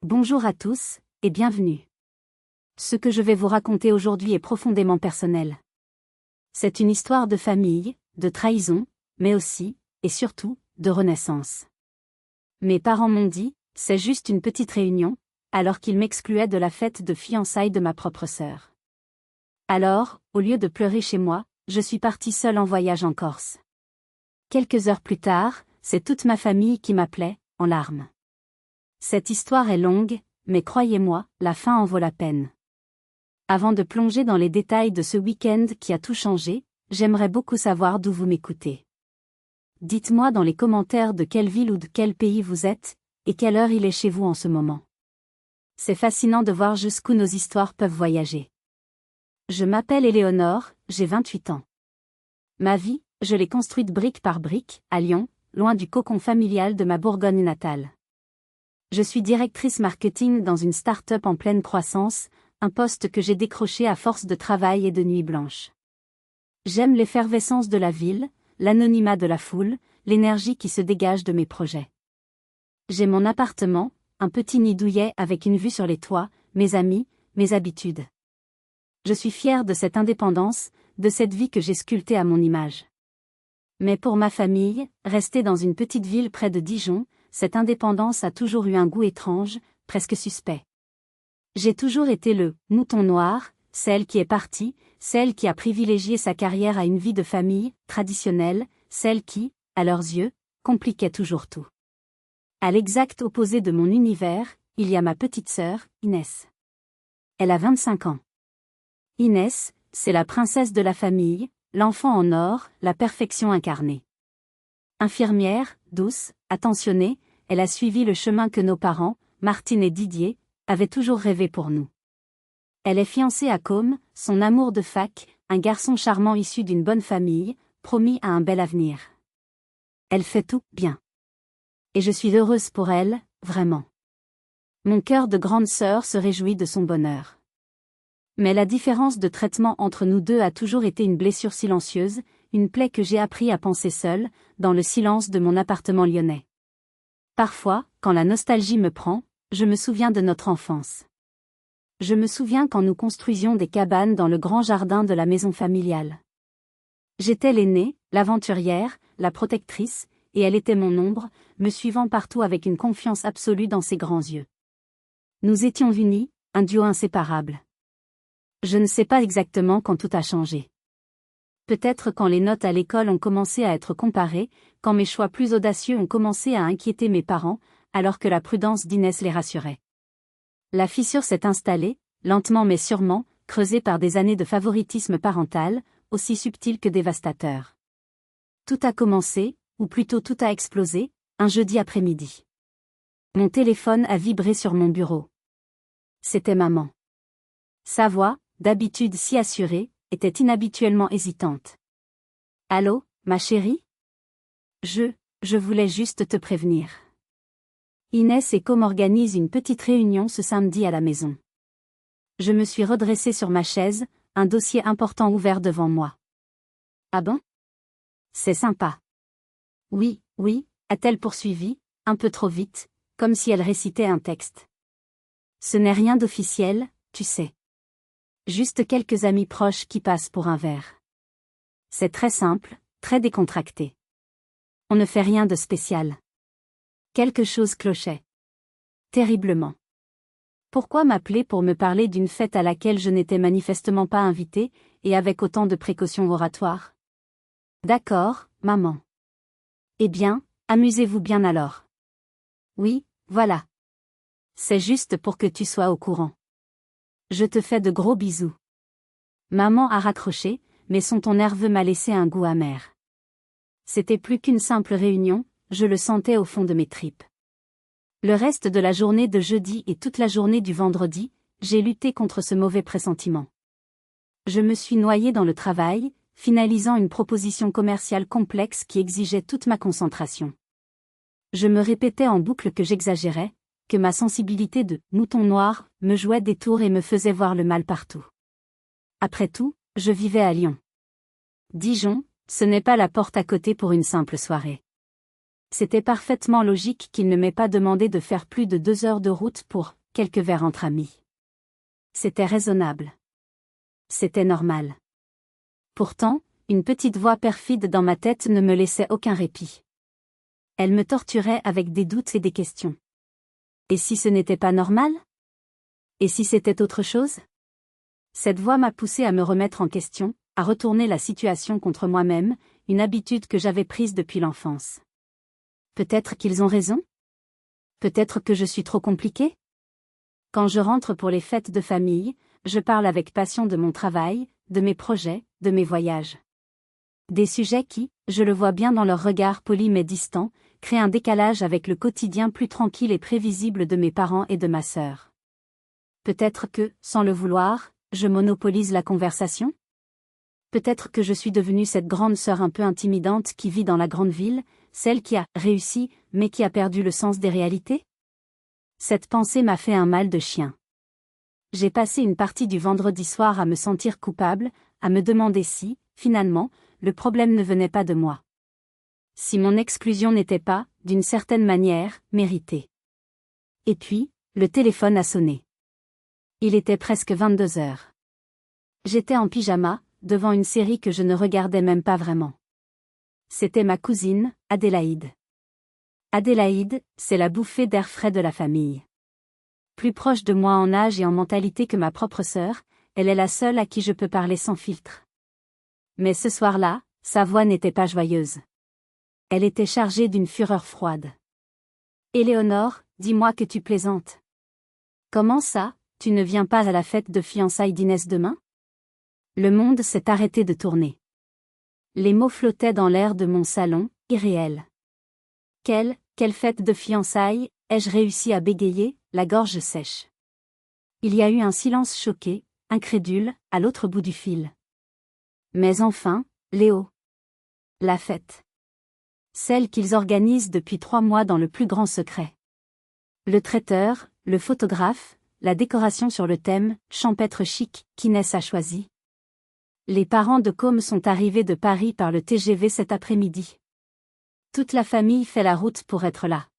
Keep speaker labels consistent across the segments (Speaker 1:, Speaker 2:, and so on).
Speaker 1: Bonjour à tous, et bienvenue. Ce que je vais vous raconter aujourd'hui est profondément personnel. C'est une histoire de famille, de trahison, mais aussi, et surtout, de renaissance. Mes parents m'ont dit, c'est juste une petite réunion, alors qu'ils m'excluaient de la fête de fiançailles de ma propre sœur. Alors, au lieu de pleurer chez moi, je suis partie seule en voyage en Corse. Quelques heures plus tard, c'est toute ma famille qui m'appelait, en larmes. Cette histoire est longue, mais croyez-moi, la fin en vaut la peine. Avant de plonger dans les détails de ce week-end qui a tout changé, j'aimerais beaucoup savoir d'où vous m'écoutez. Dites-moi dans les commentaires de quelle ville ou de quel pays vous êtes, et quelle heure il est chez vous en ce moment. C'est fascinant de voir jusqu'où nos histoires peuvent voyager. Je m'appelle Éléonore, j'ai 28 ans. Ma vie, je l'ai construite brique par brique, à Lyon, loin du cocon familial de ma Bourgogne natale. Je suis directrice marketing dans une start-up en pleine croissance, un poste que j'ai décroché à force de travail et de nuits blanches. J'aime l'effervescence de la ville, l'anonymat de la foule, l'énergie qui se dégage de mes projets. J'ai mon appartement, un petit nid douillet avec une vue sur les toits, mes amis, mes habitudes. Je suis fière de cette indépendance, de cette vie que j'ai sculptée à mon image. Mais pour ma famille, rester dans une petite ville près de Dijon, cette indépendance a toujours eu un goût étrange, presque suspect. J'ai toujours été le « mouton noir », celle qui est partie, celle qui a privilégié sa carrière à une vie de famille, traditionnelle, celle qui, à leurs yeux, compliquait toujours tout. À l'exact opposé de mon univers, il y a ma petite sœur, Inès. Elle a 25 ans. Inès, c'est la princesse de la famille, l'enfant en or, la perfection incarnée. Infirmière, douce, attentionnée, elle a suivi le chemin que nos parents, Martine et Didier, avaient toujours rêvé pour nous. Elle est fiancée à Côme, son amour de fac, un garçon charmant issu d'une bonne famille, promis à un bel avenir. Elle fait tout bien. Et je suis heureuse pour elle, vraiment. Mon cœur de grande sœur se réjouit de son bonheur. Mais la différence de traitement entre nous deux a toujours été une blessure silencieuse, une plaie que j'ai appris à panser seule, dans le silence de mon appartement lyonnais. Parfois, quand la nostalgie me prend, je me souviens de notre enfance. Je me souviens quand nous construisions des cabanes dans le grand jardin de la maison familiale. J'étais l'aînée, l'aventurière, la protectrice, et elle était mon ombre, me suivant partout avec une confiance absolue dans ses grands yeux. Nous étions unis, un duo inséparable. Je ne sais pas exactement quand tout a changé. Peut-être quand les notes à l'école ont commencé à être comparées, quand mes choix plus audacieux ont commencé à inquiéter mes parents, alors que la prudence d'Inès les rassurait. La fissure s'est installée, lentement mais sûrement, creusée par des années de favoritisme parental, aussi subtil que dévastateur. Tout a commencé, ou plutôt tout a explosé, un jeudi après-midi. Mon téléphone a vibré sur mon bureau. C'était maman. Sa voix, d'habitude si assurée, était inhabituellement hésitante. « Allô, ma chérie ? Je voulais juste te prévenir. Inès et Com organisent une petite réunion ce samedi à la maison. » Je me suis redressée sur ma chaise, un dossier important ouvert devant moi. « Ah bon ? C'est sympa. » « Oui, a-t-elle poursuivi, un peu trop vite, comme si elle récitait un texte. « Ce n'est rien d'officiel, tu sais. Juste quelques amis proches qui passent pour un verre. C'est très simple, très décontracté. On ne fait rien de spécial. » Quelque chose clochait. Terriblement. Pourquoi m'appeler pour me parler d'une fête à laquelle je n'étais manifestement pas invitée, et avec autant de précautions oratoires ? D'accord, maman. Eh bien, amusez-vous bien alors. Oui, voilà. C'est juste pour que tu sois au courant. Je te fais de gros bisous. Maman a raccroché, mais son ton nerveux m'a laissé un goût amer. C'était plus qu'une simple réunion, je le sentais au fond de mes tripes. Le reste de la journée de jeudi et toute la journée du vendredi, j'ai lutté contre ce mauvais pressentiment. Je me suis noyée dans le travail, finalisant une proposition commerciale complexe qui exigeait toute ma concentration. Je me répétais en boucle que j'exagérais, que ma sensibilité de « mouton noir » me jouait des tours et me faisait voir le mal partout. Après tout, je vivais à Lyon. Dijon, ce n'est pas la porte à côté pour une simple soirée. C'était parfaitement logique qu'il ne m'ait pas demandé de faire plus de 2 heures de route pour quelques verres entre amis. C'était raisonnable. C'était normal. Pourtant, une petite voix perfide dans ma tête ne me laissait aucun répit. Elle me torturait avec des doutes et des questions. Et si ce n'était pas normal? Et si c'était autre chose? Cette voix m'a poussé à me remettre en question, à retourner la situation contre moi-même, une habitude que j'avais prise depuis l'enfance. Peut-être qu'ils ont raison? Peut-être que je suis trop compliquée? Quand je rentre pour les fêtes de famille, je parle avec passion de mon travail, de mes projets, de mes voyages. Des sujets qui, je le vois bien dans leur regard poli mais distant, créent un décalage avec le quotidien plus tranquille et prévisible de mes parents et de ma sœur. Peut-être que, sans le vouloir, je monopolise la conversation? Peut-être que je suis devenue cette grande sœur un peu intimidante qui vit dans la grande ville, celle qui a réussi, mais qui a perdu le sens des réalités? Cette pensée m'a fait un mal de chien. J'ai passé une partie du vendredi soir à me sentir coupable, à me demander si, finalement, le problème ne venait pas de moi. Si mon exclusion n'était pas, d'une certaine manière, méritée. Et puis, le téléphone a sonné. Il était presque 22 heures. J'étais en pyjama, devant une série que je ne regardais même pas vraiment. C'était ma cousine, Adélaïde. Adélaïde, c'est la bouffée d'air frais de la famille. Plus proche de moi en âge et en mentalité que ma propre sœur, elle est la seule à qui je peux parler sans filtre. Mais ce soir-là, sa voix n'était pas joyeuse. Elle était chargée d'une fureur froide. Éléonore, dis-moi que tu plaisantes. Comment ça, tu ne viens pas à la fête de fiançailles d'Inès demain? Le monde s'est arrêté de tourner. Les mots flottaient dans l'air de mon salon, irréels. Quelle fête de fiançailles, ai-je réussi à bégayer, la gorge sèche. Il y a eu un silence choqué, incrédule, à l'autre bout du fil. Mais enfin, Léo. La fête. Celle qu'ils organisent depuis 3 mois dans le plus grand secret. Le traiteur, le photographe, la décoration sur le thème « Champêtre chic » qu'Inès a choisi. Les parents de Com sont arrivés de Paris par le TGV cet après-midi. Toute la famille fait la route pour être là.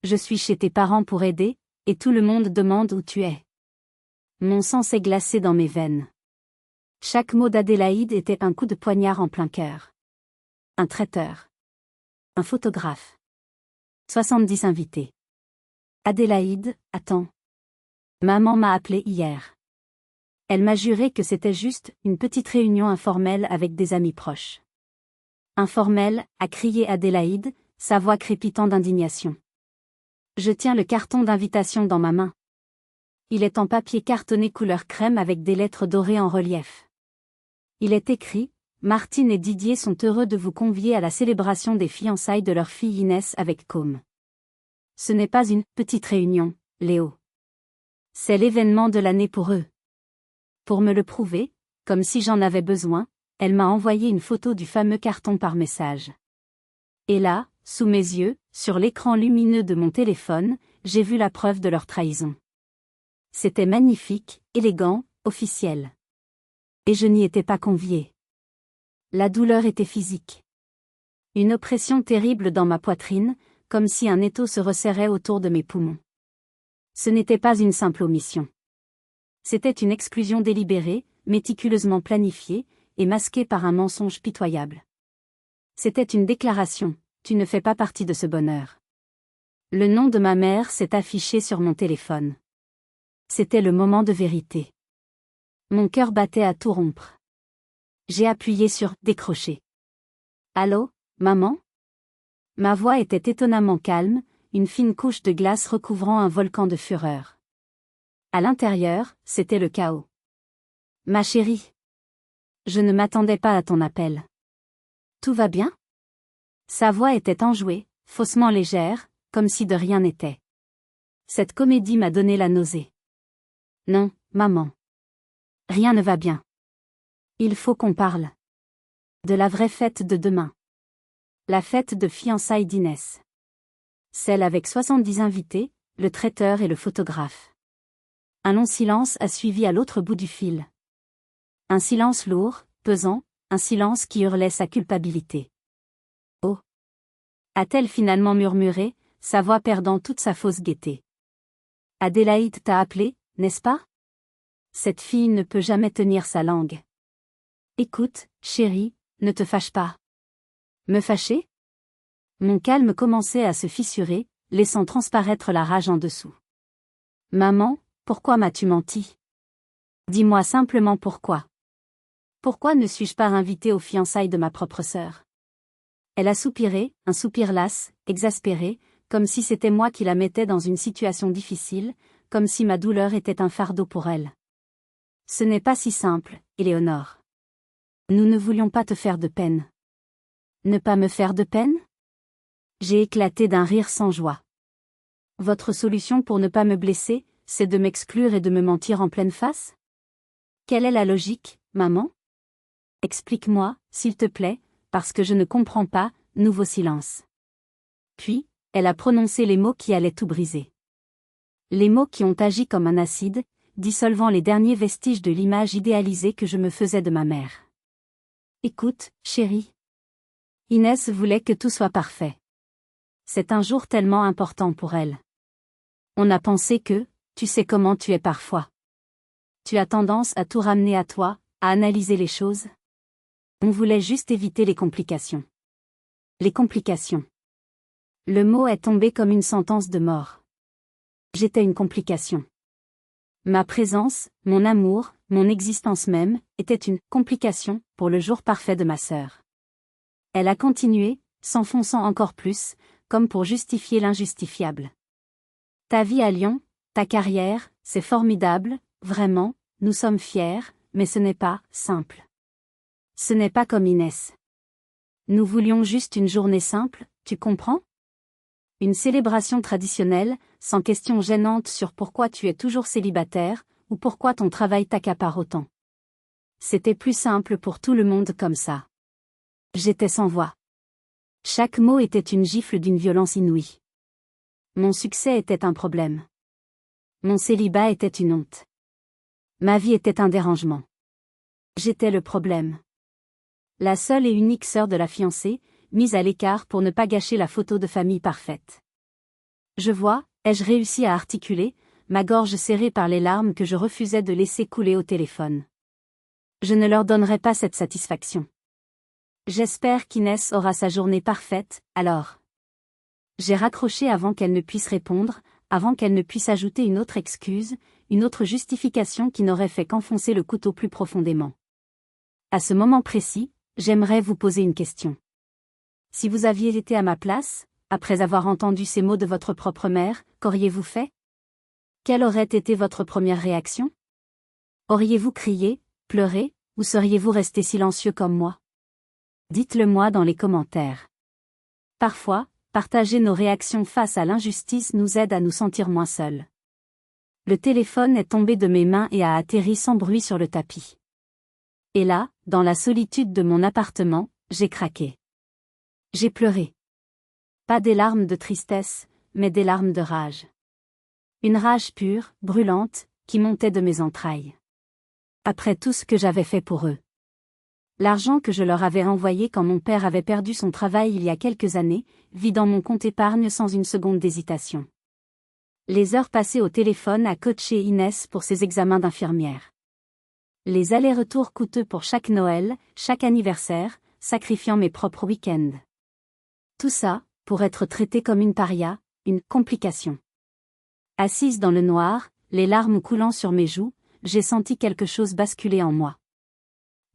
Speaker 1: Je suis chez tes parents pour aider, et tout le monde demande où tu es. Mon sang s'est glacé dans mes veines. Chaque mot d'Adélaïde était un coup de poignard en plein cœur. Un traiteur. Un photographe. 70 invités. Adélaïde, attends. Maman m'a appelé hier. Elle m'a juré que c'était juste une petite réunion informelle avec des amis proches. Informelle, a crié Adélaïde, sa voix crépitant d'indignation. Je tiens le carton d'invitation dans ma main. Il est en papier cartonné couleur crème avec des lettres dorées en relief. Il est écrit « Martine et Didier sont heureux de vous convier à la célébration des fiançailles de leur fille Inès avec Com. » Ce n'est pas une petite réunion, Léo. C'est l'événement de l'année pour eux. Pour me le prouver, comme si j'en avais besoin, elle m'a envoyé une photo du fameux carton par message. Et là, sous mes yeux, sur l'écran lumineux de mon téléphone, j'ai vu la preuve de leur trahison. C'était magnifique, élégant, officiel. Et je n'y étais pas conviée. La douleur était physique. Une oppression terrible dans ma poitrine, comme si un étau se resserrait autour de mes poumons. Ce n'était pas une simple omission. C'était une exclusion délibérée, méticuleusement planifiée, et masquée par un mensonge pitoyable. C'était une déclaration, tu ne fais pas partie de ce bonheur. Le nom de ma mère s'est affiché sur mon téléphone. C'était le moment de vérité. Mon cœur battait à tout rompre. J'ai appuyé sur « décrocher ». Allô, maman? Ma voix était étonnamment calme, une fine couche de glace recouvrant un volcan de fureur. À l'intérieur, c'était le chaos. Ma chérie. Je ne m'attendais pas à ton appel. Tout va bien? Sa voix était enjouée, faussement légère, comme si de rien n'était. Cette comédie m'a donné la nausée. Non, maman. Rien ne va bien. Il faut qu'on parle. De la vraie fête de demain. La fête de fiançailles d'Inès. Celle avec 70 invités, le traiteur et le photographe. Un long silence a suivi à l'autre bout du fil. Un silence lourd, pesant, un silence qui hurlait sa culpabilité. Oh! A-t-elle finalement murmuré, sa voix perdant toute sa fausse gaieté. Adélaïde t'a appelé, n'est-ce pas? Cette fille ne peut jamais tenir sa langue. Écoute, chérie, ne te fâche pas. Me fâcher? Mon calme commençait à se fissurer, laissant transparaître la rage en dessous. Maman, pourquoi m'as-tu menti? Dis-moi simplement pourquoi. Pourquoi ne suis-je pas invitée aux fiançailles de ma propre sœur? Elle a soupiré, un soupir las, exaspéré, comme si c'était moi qui la mettais dans une situation difficile, comme si ma douleur était un fardeau pour elle. Ce n'est pas si simple, Éléonore. Nous ne voulions pas te faire de peine. Ne pas me faire de peine? J'ai éclaté d'un rire sans joie. Votre solution pour ne pas me blesser, c'est de m'exclure et de me mentir en pleine face? Quelle est la logique, maman? Explique-moi, s'il te plaît, parce que je ne comprends pas. Nouveau silence. Puis, elle a prononcé les mots qui allaient tout briser. Les mots qui ont agi comme un acide, dissolvant les derniers vestiges de l'image idéalisée que je me faisais de ma mère. Écoute, chérie. Inès voulait que tout soit parfait. C'est un jour tellement important pour elle. On a pensé que, tu sais comment tu es parfois. Tu as tendance à tout ramener à toi, à analyser les choses. On voulait juste éviter les complications. Les complications. Le mot est tombé comme une sentence de mort. J'étais une complication. Ma présence, mon amour, mon existence même, était une complication pour le jour parfait de ma sœur. Elle a continué, s'enfonçant encore plus, comme pour justifier l'injustifiable. Ta vie à Lyon, ta carrière, c'est formidable, vraiment, nous sommes fiers, mais ce n'est pas simple. Ce n'est pas comme Inès. Nous voulions juste une journée simple, tu comprends? Une célébration traditionnelle, sans question gênante sur pourquoi tu es toujours célibataire, ou pourquoi ton travail t'accapare autant. C'était plus simple pour tout le monde comme ça. J'étais sans voix. Chaque mot était une gifle d'une violence inouïe. Mon succès était un problème. Mon célibat était une honte. Ma vie était un dérangement. J'étais le problème. La seule et unique sœur de la fiancée, mise à l'écart pour ne pas gâcher la photo de famille parfaite. Je vois, ai-je réussi à articuler, ma gorge serrée par les larmes que je refusais de laisser couler au téléphone. Je ne leur donnerai pas cette satisfaction. J'espère qu'Inès aura sa journée parfaite, alors. J'ai raccroché avant qu'elle ne puisse répondre, avant qu'elle ne puisse ajouter une autre excuse, une autre justification qui n'aurait fait qu'enfoncer le couteau plus profondément. À ce moment précis, j'aimerais vous poser une question. Si vous aviez été à ma place, après avoir entendu ces mots de votre propre mère, qu'auriez-vous fait? Quelle aurait été votre première réaction? Auriez-vous crié, pleuré, ou seriez-vous resté silencieux comme moi? Dites-le moi dans les commentaires. Parfois, partager nos réactions face à l'injustice nous aide à nous sentir moins seuls. Le téléphone est tombé de mes mains et a atterri sans bruit sur le tapis. Et là, dans la solitude de mon appartement, j'ai craqué. J'ai pleuré. Pas des larmes de tristesse, mais des larmes de rage. Une rage pure, brûlante, qui montait de mes entrailles. Après tout ce que j'avais fait pour eux. L'argent que je leur avais envoyé quand mon père avait perdu son travail il y a quelques années, vit dans mon compte épargne sans une seconde d'hésitation. Les heures passées au téléphone à coacher Inès pour ses examens d'infirmière. Les allers-retours coûteux pour chaque Noël, chaque anniversaire, sacrifiant mes propres week-ends. Tout ça, pour être traité comme une paria, une complication. Assise dans le noir, les larmes coulant sur mes joues, j'ai senti quelque chose basculer en moi.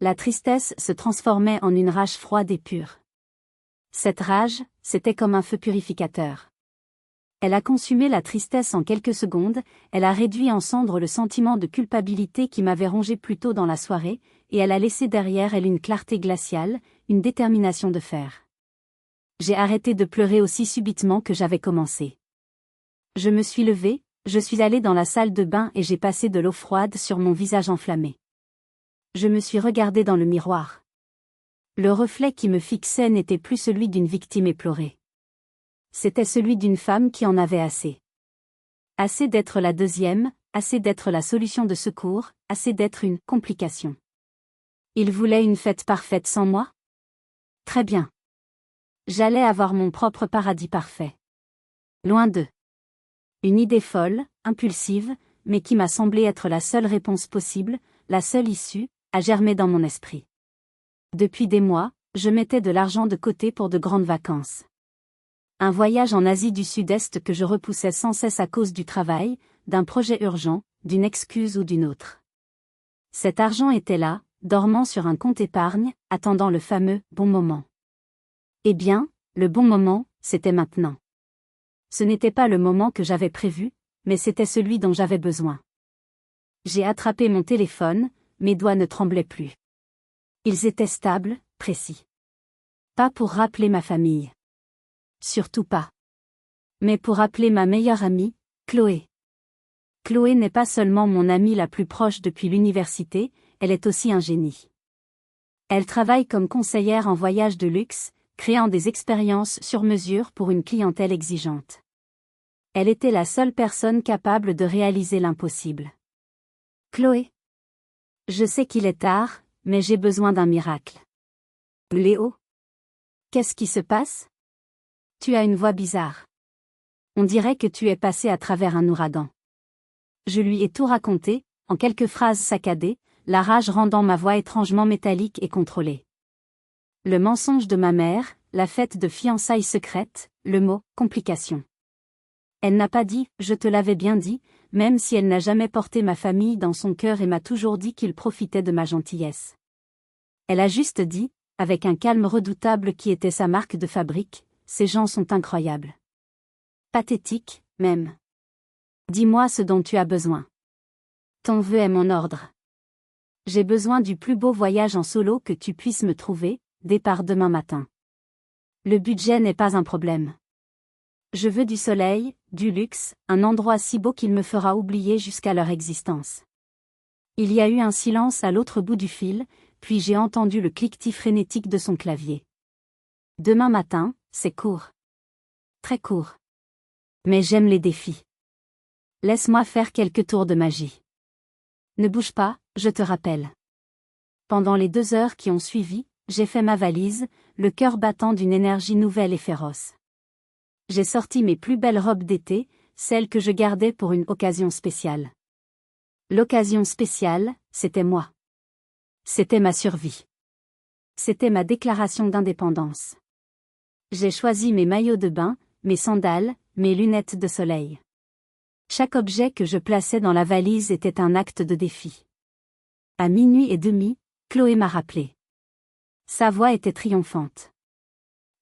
Speaker 1: La tristesse se transformait en une rage froide et pure. Cette rage, c'était comme un feu purificateur. Elle a consumé la tristesse en quelques secondes, elle a réduit en cendres le sentiment de culpabilité qui m'avait rongé plus tôt dans la soirée, et elle a laissé derrière elle une clarté glaciale, une détermination de fer. J'ai arrêté de pleurer aussi subitement que j'avais commencé. Je me suis levée, je suis allée dans la salle de bain et j'ai passé de l'eau froide sur mon visage enflammé. Je me suis regardée dans le miroir. Le reflet qui me fixait n'était plus celui d'une victime éplorée. C'était celui d'une femme qui en avait assez. Assez d'être la deuxième, assez d'être la solution de secours, assez d'être une complication. Il voulait une fête parfaite sans moi? Très bien. J'allais avoir mon propre paradis parfait. Loin d'eux. Une idée folle, impulsive, mais qui m'a semblé être la seule réponse possible, la seule issue, a germé dans mon esprit. Depuis des mois, je mettais de l'argent de côté pour de grandes vacances. Un voyage en Asie du Sud-Est que je repoussais sans cesse à cause du travail, d'un projet urgent, d'une excuse ou d'une autre. Cet argent était là, dormant sur un compte épargne, attendant le fameux « bon moment ». Eh bien, le bon moment, c'était maintenant. Ce n'était pas le moment que j'avais prévu, mais c'était celui dont j'avais besoin. J'ai attrapé mon téléphone, mes doigts ne tremblaient plus. Ils étaient stables, précis. Pas pour rappeler ma famille. Surtout pas. Mais pour appeler ma meilleure amie, Chloé. Chloé n'est pas seulement mon amie la plus proche depuis l'université, elle est aussi un génie. Elle travaille comme conseillère en voyage de luxe, créant des expériences sur mesure pour une clientèle exigeante. Elle était la seule personne capable de réaliser l'impossible. Chloé. Je sais qu'il est tard, mais j'ai besoin d'un miracle. Léo. Qu'est-ce qui se passe? Tu as une voix bizarre. On dirait que tu es passé à travers un ouragan. Je lui ai tout raconté, en quelques phrases saccadées, la rage rendant ma voix étrangement métallique et contrôlée. Le mensonge de ma mère, la fête de fiançailles secrète, le mot « complication ». Elle n'a pas dit « je te l'avais bien dit », même si elle n'a jamais porté ma famille dans son cœur et m'a toujours dit qu'il profitait de ma gentillesse. Elle a juste dit, avec un calme redoutable qui était sa marque de fabrique, « ces gens sont incroyables. » Pathétique, même. Dis-moi ce dont tu as besoin. Ton vœu est mon ordre. J'ai besoin du plus beau voyage en solo que tu puisses me trouver, départ demain matin. Le budget n'est pas un problème. Je veux du soleil, du luxe, un endroit si beau qu'il me fera oublier jusqu'à leur existence. Il y a eu un silence à l'autre bout du fil, puis j'ai entendu le cliquetis frénétique de son clavier. Demain matin, c'est court. Très court. Mais j'aime les défis. Laisse-moi faire quelques tours de magie. Ne bouge pas, je te rappelle. Pendant les 2 heures qui ont suivi, j'ai fait ma valise, le cœur battant d'une énergie nouvelle et féroce. J'ai sorti mes plus belles robes d'été, celles que je gardais pour une occasion spéciale. L'occasion spéciale, c'était moi. C'était ma survie. C'était ma déclaration d'indépendance. J'ai choisi mes maillots de bain, mes sandales, mes lunettes de soleil. Chaque objet que je plaçais dans la valise était un acte de défi. À 00h30, Chloé m'a rappelé. Sa voix était triomphante.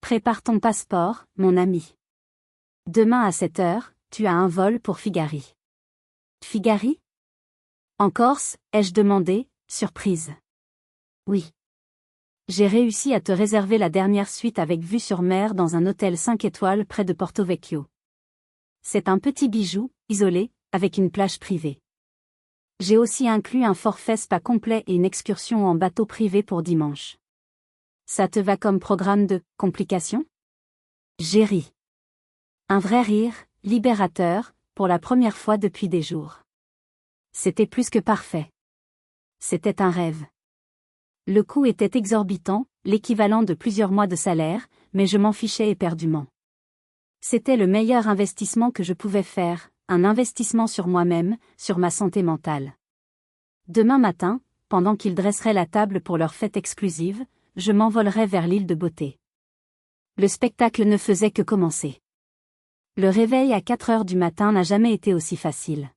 Speaker 1: Prépare ton passeport, mon ami. Demain à 7h, tu as un vol pour Figari. Figari? En Corse, ai-je demandé, surprise. Oui. J'ai réussi à te réserver la dernière suite avec vue sur mer dans un hôtel 5 étoiles près de Porto Vecchio. C'est un petit bijou, isolé, avec une plage privée. J'ai aussi inclus un forfait spa complet et une excursion en bateau privé pour dimanche. Ça te va comme programme de « complications » ? J'ai ri. Un vrai rire, libérateur, pour la première fois depuis des jours. C'était plus que parfait. C'était un rêve. Le coût était exorbitant, l'équivalent de plusieurs mois de salaire, mais je m'en fichais éperdument. C'était le meilleur investissement que je pouvais faire, un investissement sur moi-même, sur ma santé mentale. Demain matin, pendant qu'ils dresseraient la table pour leur fête exclusive, je m'envolerais vers l'île de beauté. Le spectacle ne faisait que commencer. Le réveil à 4h du matin n'a jamais été aussi facile.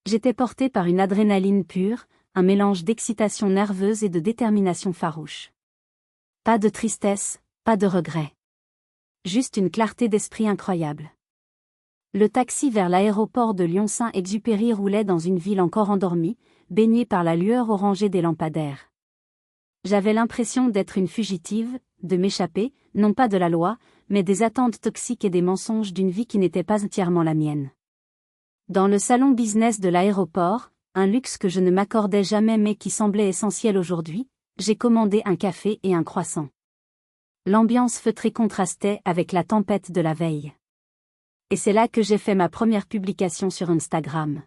Speaker 1: J'étais portée par une adrénaline pure, un mélange d'excitation nerveuse et de détermination farouche. Pas de tristesse, pas de regret. Juste une clarté d'esprit incroyable. Le taxi vers l'aéroport de Lyon-Saint-Exupéry roulait dans une ville encore endormie, baignée par la lueur orangée des lampadaires. J'avais l'impression d'être une fugitive, de m'échapper, non pas de la loi, mais des attentes toxiques et des mensonges d'une vie qui n'était pas entièrement la mienne. Dans le salon business de l'aéroport, un luxe que je ne m'accordais jamais mais qui semblait essentiel aujourd'hui, j'ai commandé un café et un croissant. L'ambiance feutrée contrastait avec la tempête de la veille. Et c'est là que j'ai fait ma première publication sur Instagram.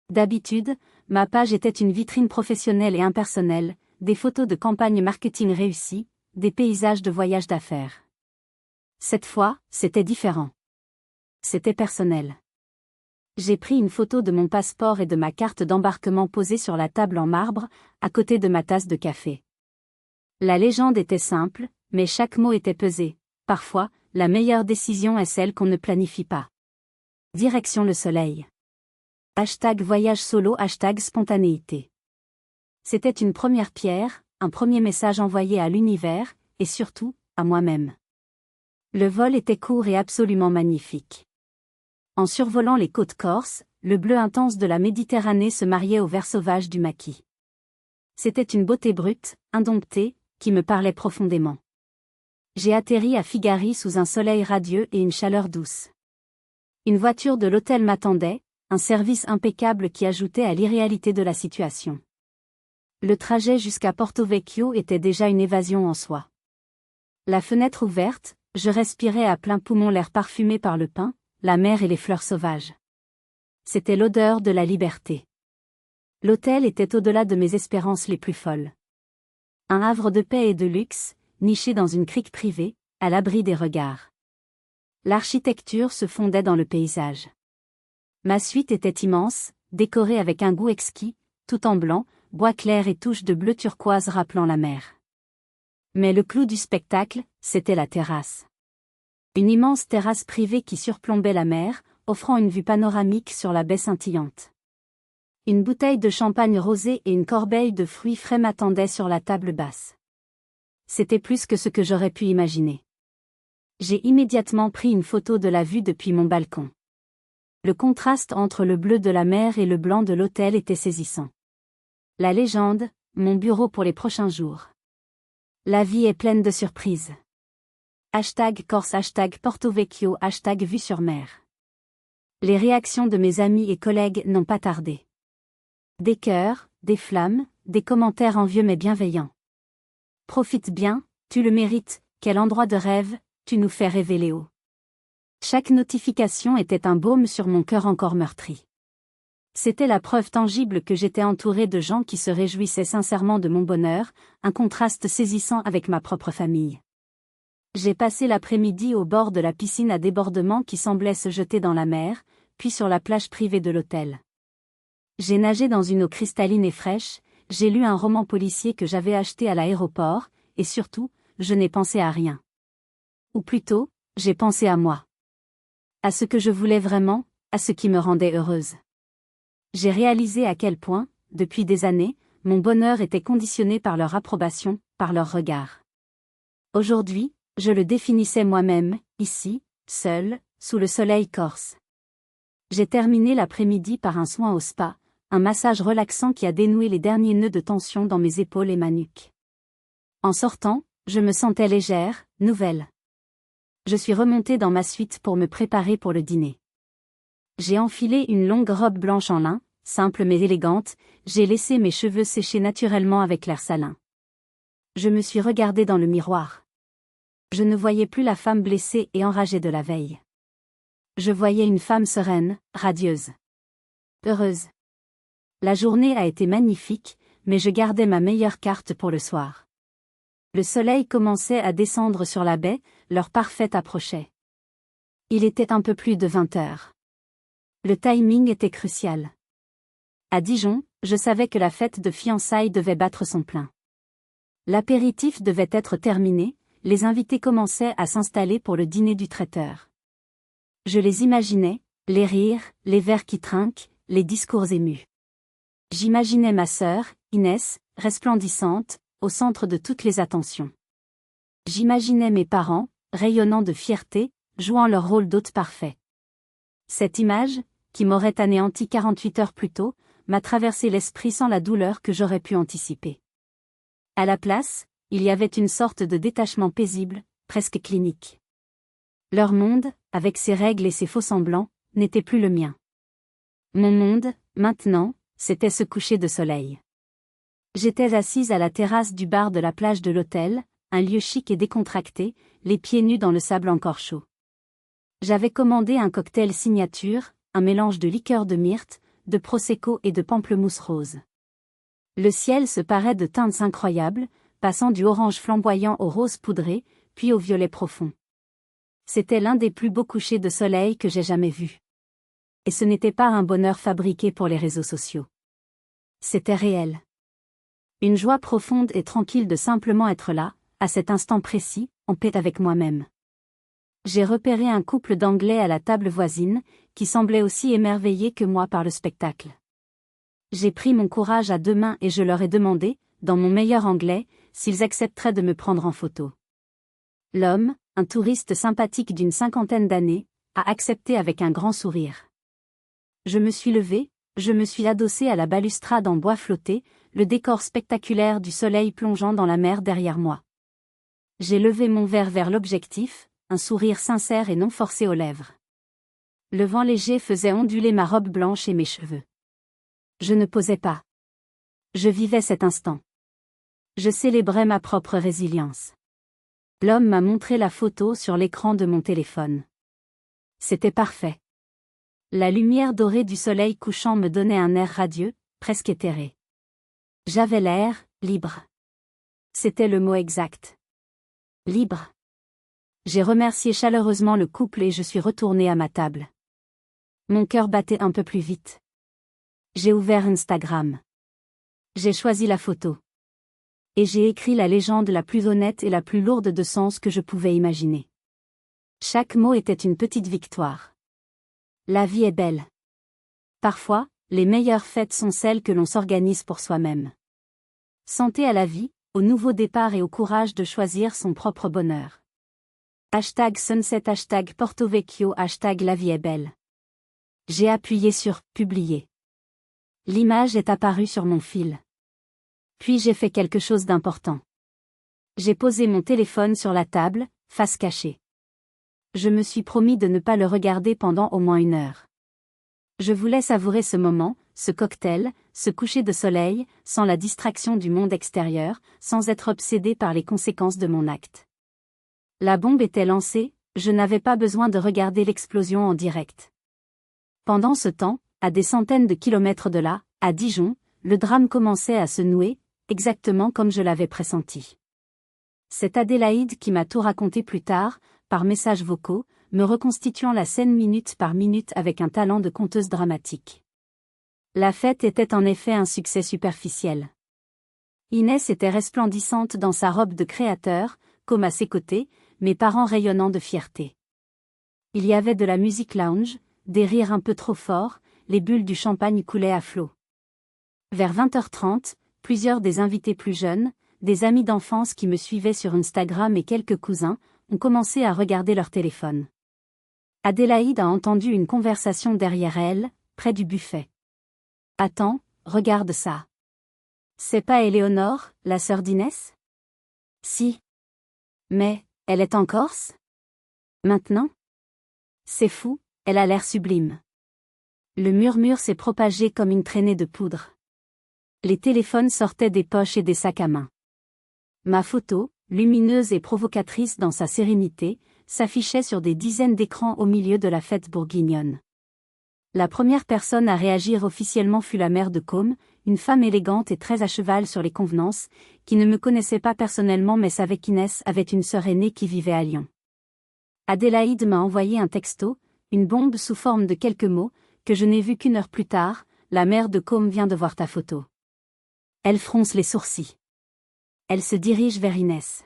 Speaker 1: D'habitude, ma page était une vitrine professionnelle et impersonnelle, des photos de campagnes marketing réussies, des paysages de voyages d'affaires. Cette fois, c'était différent. C'était personnel. J'ai pris une photo de mon passeport et de ma carte d'embarquement posée sur la table en marbre, à côté de ma tasse de café. La légende était simple, mais chaque mot était pesé. Parfois, la meilleure décision est celle qu'on ne planifie pas. Direction le soleil. #voyage solo #spontanéité. C'était une première pierre, un premier message envoyé à l'univers, et surtout, à moi-même. Le vol était court et absolument magnifique. En survolant les côtes corses, le bleu intense de la Méditerranée se mariait au vert sauvage du maquis. C'était une beauté brute, indomptée, qui me parlait profondément. J'ai atterri à Figari sous un soleil radieux et une chaleur douce. Une voiture de l'hôtel m'attendait, un service impeccable qui ajoutait à l'irréalité de la situation. Le trajet jusqu'à Porto Vecchio était déjà une évasion en soi. La fenêtre ouverte, je respirais à plein poumon l'air parfumé par le pin, la mer et les fleurs sauvages. C'était l'odeur de la liberté. L'hôtel était au-delà de mes espérances les plus folles. Un havre de paix et de luxe, niché dans une crique privée, à l'abri des regards. L'architecture se fondait dans le paysage. Ma suite était immense, décorée avec un goût exquis, tout en blanc, bois clair et touches de bleu turquoise rappelant la mer. Mais le clou du spectacle, c'était la terrasse. Une immense terrasse privée qui surplombait la mer, offrant une vue panoramique sur la baie scintillante. Une bouteille de champagne rosé et une corbeille de fruits frais m'attendaient sur la table basse. C'était plus que ce que j'aurais pu imaginer. J'ai immédiatement pris une photo de la vue depuis mon balcon. Le contraste entre le bleu de la mer et le blanc de l'hôtel était saisissant. La légende, mon bureau pour les prochains jours. La vie est pleine de surprises. #Corse #Porto Vecchio #vue sur mer. Les réactions de mes amis et collègues n'ont pas tardé. Des cœurs, des flammes, des commentaires envieux mais bienveillants. Profite bien, tu le mérites, quel endroit de rêve, tu nous fais rêver Léo. Chaque notification était un baume sur mon cœur encore meurtri. C'était la preuve tangible que j'étais entouré de gens qui se réjouissaient sincèrement de mon bonheur, un contraste saisissant avec ma propre famille. J'ai passé l'après-midi au bord de la piscine à débordement qui semblait se jeter dans la mer, puis sur la plage privée de l'hôtel. J'ai nagé dans une eau cristalline et fraîche, j'ai lu un roman policier que j'avais acheté à l'aéroport, et surtout, je n'ai pensé à rien. Ou plutôt, j'ai pensé à moi. À ce que je voulais vraiment, à ce qui me rendait heureuse. J'ai réalisé à quel point, depuis des années, mon bonheur était conditionné par leur approbation, par leur regard. Aujourd'hui, je le définissais moi-même, ici, seul, sous le soleil corse. J'ai terminé l'après-midi par un soin au spa, un massage relaxant qui a dénoué les derniers nœuds de tension dans mes épaules et ma nuque. En sortant, je me sentais légère, nouvelle. Je suis remontée dans ma suite pour me préparer pour le dîner. J'ai enfilé une longue robe blanche en lin, simple mais élégante, j'ai laissé mes cheveux sécher naturellement avec l'air salin. Je me suis regardée dans le miroir. Je ne voyais plus la femme blessée et enragée de la veille. Je voyais une femme sereine, radieuse. Heureuse. La journée a été magnifique, mais je gardais ma meilleure carte pour le soir. Le soleil commençait à descendre sur la baie, l'heure parfaite approchait. Il était un peu plus de 20 heures. Le timing était crucial. À Dijon, je savais que la fête de fiançailles devait battre son plein. L'apéritif devait être terminé, les invités commençaient à s'installer pour le dîner du traiteur. Je les imaginais, les rires, les verres qui trinquent, les discours émus. J'imaginais ma sœur, Inès, resplendissante, au centre de toutes les attentions. J'imaginais mes parents, rayonnant de fierté, jouant leur rôle d'hôte parfait. Cette image, qui m'aurait anéanti 48 heures plus tôt, m'a traversé l'esprit sans la douleur que j'aurais pu anticiper. À la place, il y avait une sorte de détachement paisible, presque clinique. Leur monde, avec ses règles et ses faux-semblants, n'était plus le mien. Mon monde, maintenant, c'était ce coucher de soleil. J'étais assise à la terrasse du bar de la plage de l'hôtel, un lieu chic et décontracté, les pieds nus dans le sable encore chaud. J'avais commandé un cocktail signature, un mélange de liqueur de myrte, de prosecco et de pamplemousse rose. Le ciel se parait de teintes incroyables, passant du orange flamboyant au rose poudré, puis au violet profond. C'était l'un des plus beaux couchers de soleil que j'ai jamais vus. Et ce n'était pas un bonheur fabriqué pour les réseaux sociaux. C'était réel. Une joie profonde et tranquille de simplement être là, à cet instant précis, en paix avec moi-même. J'ai repéré un couple d'Anglais à la table voisine, qui semblait aussi émerveillé que moi par le spectacle. J'ai pris mon courage à deux mains et je leur ai demandé, dans mon meilleur anglais, s'ils accepteraient de me prendre en photo. L'homme, un touriste sympathique d'une 50aine d'années, a accepté avec un grand sourire. Je me suis levée, je me suis adossée à la balustrade en bois flotté, le décor spectaculaire du soleil plongeant dans la mer derrière moi. J'ai levé mon verre vers l'objectif, un sourire sincère et non forcé aux lèvres. Le vent léger faisait onduler ma robe blanche et mes cheveux. Je ne posais pas. Je vivais cet instant. Je célébrais ma propre résilience. L'homme m'a montré la photo sur l'écran de mon téléphone. C'était parfait. La lumière dorée du soleil couchant me donnait un air radieux, presque éthéré. J'avais l'air libre. C'était le mot exact. Libre. J'ai remercié chaleureusement le couple et je suis retournée à ma table. Mon cœur battait un peu plus vite. J'ai ouvert Instagram. J'ai choisi la photo. Et j'ai écrit la légende la plus honnête et la plus lourde de sens que je pouvais imaginer. Chaque mot était une petite victoire. La vie est belle. Parfois, les meilleures fêtes sont celles que l'on s'organise pour soi-même. Santé à la vie, au nouveau départ et au courage de choisir son propre bonheur. #sunset, #Porto Vecchio, #la vie est belle. J'ai appuyé sur « Publier ». L'image est apparue sur mon fil. Puis j'ai fait quelque chose d'important. J'ai posé mon téléphone sur la table, face cachée. Je me suis promis de ne pas le regarder pendant au moins 1 heure. Je voulais savourer ce moment, ce cocktail, ce coucher de soleil, sans la distraction du monde extérieur, sans être obsédé par les conséquences de mon acte. La bombe était lancée, je n'avais pas besoin de regarder l'explosion en direct. Pendant ce temps, à des centaines de kilomètres de là, à Dijon, le drame commençait à se nouer, exactement comme je l'avais pressenti. C'est Adélaïde qui m'a tout raconté plus tard, par messages vocaux, me reconstituant la scène minute par minute avec un talent de conteuse dramatique. La fête était en effet un succès superficiel. Inès était resplendissante dans sa robe de créateur, comme à ses côtés, mes parents rayonnant de fierté. Il y avait de la musique lounge, des rires un peu trop forts, les bulles du champagne coulaient à flots. Vers 20h30, plusieurs des invités plus jeunes, des amis d'enfance qui me suivaient sur Instagram et quelques cousins, ont commencé à regarder leur téléphone. Adélaïde a entendu une conversation derrière elle, près du buffet. « Attends, regarde ça. C'est pas Éléonore, la sœur d'Inès ? » ?»« Si. Mais, elle est en Corse ? Maintenant ? C'est fou, elle a l'air sublime. » Le murmure s'est propagé comme une traînée de poudre. Les téléphones sortaient des poches et des sacs à main. Ma photo, lumineuse et provocatrice dans sa sérénité, s'affichait sur des dizaines d'écrans au milieu de la fête bourguignonne. La première personne à réagir officiellement fut la mère de Côme, une femme élégante et très à cheval sur les convenances, qui ne me connaissait pas personnellement mais savait qu'Inès avait une sœur aînée qui vivait à Lyon. Adélaïde m'a envoyé un texto, une bombe sous forme de quelques mots, que je n'ai vu qu'1 heure plus tard. « La mère de Côme vient de voir ta photo. » Elle fronce les sourcils. Elle se dirige vers Inès.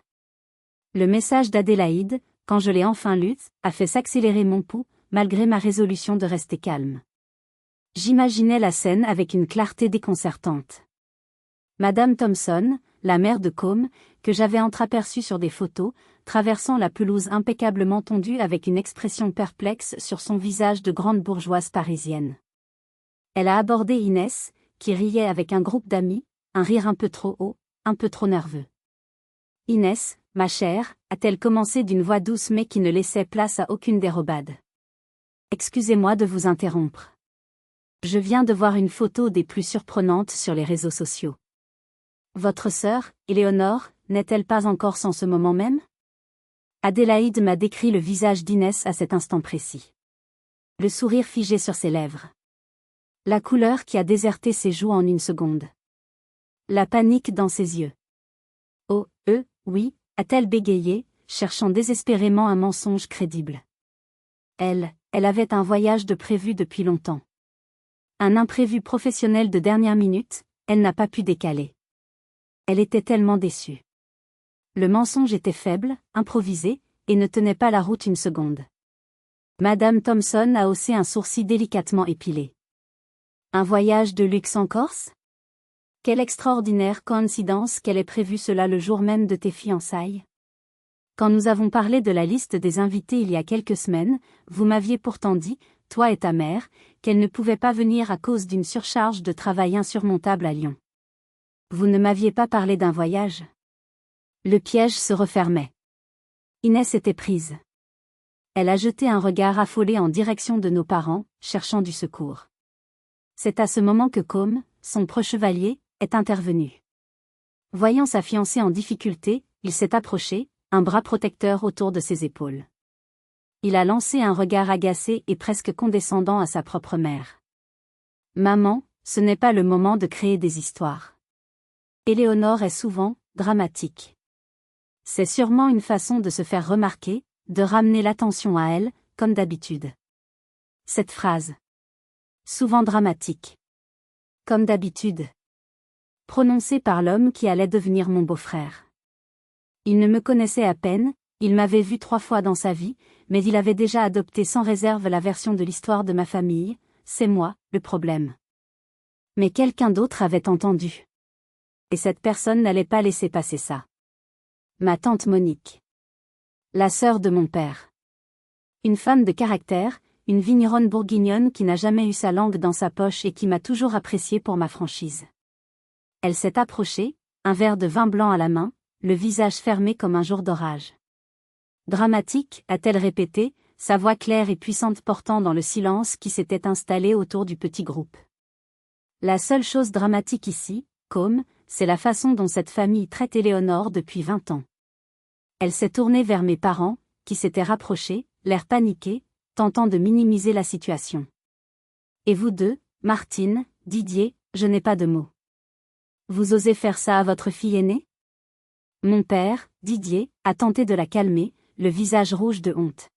Speaker 1: Le message d'Adélaïde, quand je l'ai enfin lu, a fait s'accélérer mon pouls, malgré ma résolution de rester calme. J'imaginais la scène avec une clarté déconcertante. Madame Thompson, la mère de Côme, que j'avais entreaperçue sur des photos, traversant la pelouse impeccablement tondue avec une expression perplexe sur son visage de grande bourgeoise parisienne. Elle a abordé Inès, qui riait avec un groupe d'amis, un rire un peu trop haut, un peu trop nerveux. « Inès, ma chère », a-t-elle commencé d'une voix douce mais qui ne laissait place à aucune dérobade. « Excusez-moi de vous interrompre. Je viens de voir une photo des plus surprenantes sur les réseaux sociaux. Votre sœur, Éléonore, n'est-elle pas encore sans ce moment même ?» Adélaïde m'a décrit le visage d'Inès à cet instant précis. Le sourire figé sur ses lèvres. La couleur qui a déserté ses joues en 1 seconde. La panique dans ses yeux. « Oh, oui », a-t-elle bégayé, cherchant désespérément un mensonge crédible. Elle avait un voyage de prévu depuis longtemps. Un imprévu professionnel de dernière minute, elle n'a pas pu décaler. Elle était tellement déçue. Le mensonge était faible, improvisé, et ne tenait pas la route une seconde. Madame Thompson a haussé un sourcil délicatement épilé. Un voyage de luxe en Corse? Quelle extraordinaire coïncidence qu'elle ait prévu cela le jour même de tes fiançailles. Quand nous avons parlé de la liste des invités il y a quelques semaines, vous m'aviez pourtant dit, toi et ta mère, qu'elle ne pouvait pas venir à cause d'une surcharge de travail insurmontable à Lyon. Vous ne m'aviez pas parlé d'un voyage. Le piège se refermait. Inès était prise. Elle a jeté un regard affolé en direction de nos parents, cherchant du secours. C'est à ce moment que Côme, son preux-chevalier, est intervenu. Voyant sa fiancée en difficulté, il s'est approché, un bras protecteur autour de ses épaules. Il a lancé un regard agacé et presque condescendant à sa propre mère. « Maman, ce n'est pas le moment de créer des histoires. Éléonore est souvent dramatique. C'est sûrement une façon de se faire remarquer, de ramener l'attention à elle, comme d'habitude. » Cette phrase. Souvent dramatique. Comme d'habitude. Prononcée par l'homme qui allait devenir mon beau-frère. Il ne me connaissait à peine, il m'avait vu 3 fois dans sa vie, mais il avait déjà adopté sans réserve la version de l'histoire de ma famille, c'est moi, le problème. Mais quelqu'un d'autre avait entendu. Et cette personne n'allait pas laisser passer ça. Ma tante Monique. La sœur de mon père. Une femme de caractère, une vigneronne bourguignonne qui n'a jamais eu sa langue dans sa poche et qui m'a toujours appréciée pour ma franchise. Elle s'est approchée, un verre de vin blanc à la main, le visage fermé comme un jour d'orage. Dramatique, a-t-elle répété, sa voix claire et puissante portant dans le silence qui s'était installé autour du petit groupe. La seule chose dramatique ici, Côme, c'est la façon dont cette famille traite Éléonore depuis 20 ans. Elle s'est tournée vers mes parents, qui s'étaient rapprochés, l'air paniqué, tentant de minimiser la situation. Et vous deux, Martine, Didier, je n'ai pas de mots. Vous osez faire ça à votre fille aînée? Mon père, Didier, a tenté de la calmer, le visage rouge de honte.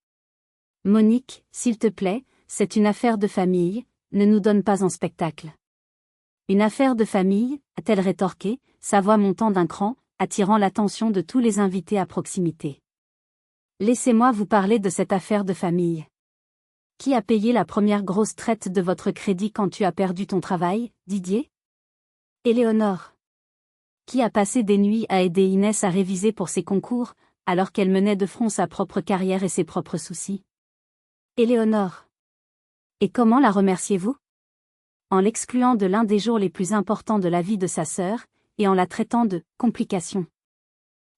Speaker 1: Monique, s'il te plaît, c'est une affaire de famille, ne nous donne pas en spectacle. Une affaire de famille, a-t-elle rétorqué, sa voix montant d'un cran, attirant l'attention de tous les invités à proximité. Laissez-moi vous parler de cette affaire de famille. Qui a payé la première grosse traite de votre crédit quand tu as perdu ton travail, Didier? Éléonore. Qui a passé des nuits à aider Inès à réviser pour ses concours, alors qu'elle menait de front sa propre carrière et ses propres soucis? Éléonore. Et comment la remerciez-vous? En l'excluant de l'un des jours les plus importants de la vie de sa sœur, et en la traitant de « complication ».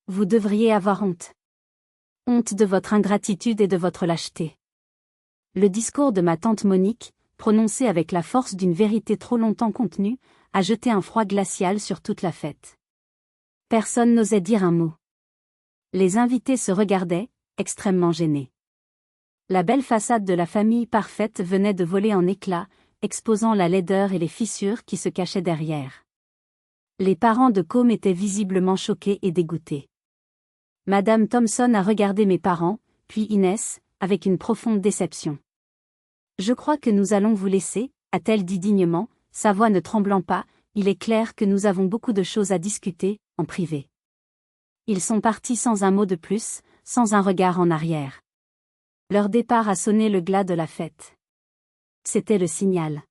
Speaker 1: Vous devriez avoir honte. Honte de votre ingratitude et de votre lâcheté. Le discours de ma tante Monique, prononcé avec la force d'une vérité trop longtemps contenue, a jeté un froid glacial sur toute la fête. Personne n'osait dire un mot. Les invités se regardaient, extrêmement gênés. La belle façade de la famille parfaite venait de voler en éclats, exposant la laideur et les fissures qui se cachaient derrière. Les parents de Côme étaient visiblement choqués et dégoûtés. Madame Thompson a regardé mes parents, puis Inès, avec une profonde déception. « Je crois que nous allons vous laisser », a-t-elle dit dignement, sa voix ne tremblant pas, il est clair que nous avons beaucoup de choses à discuter, en privé. Ils sont partis sans un mot de plus, sans un regard en arrière. Leur départ a sonné le glas de la fête. C'était le signal.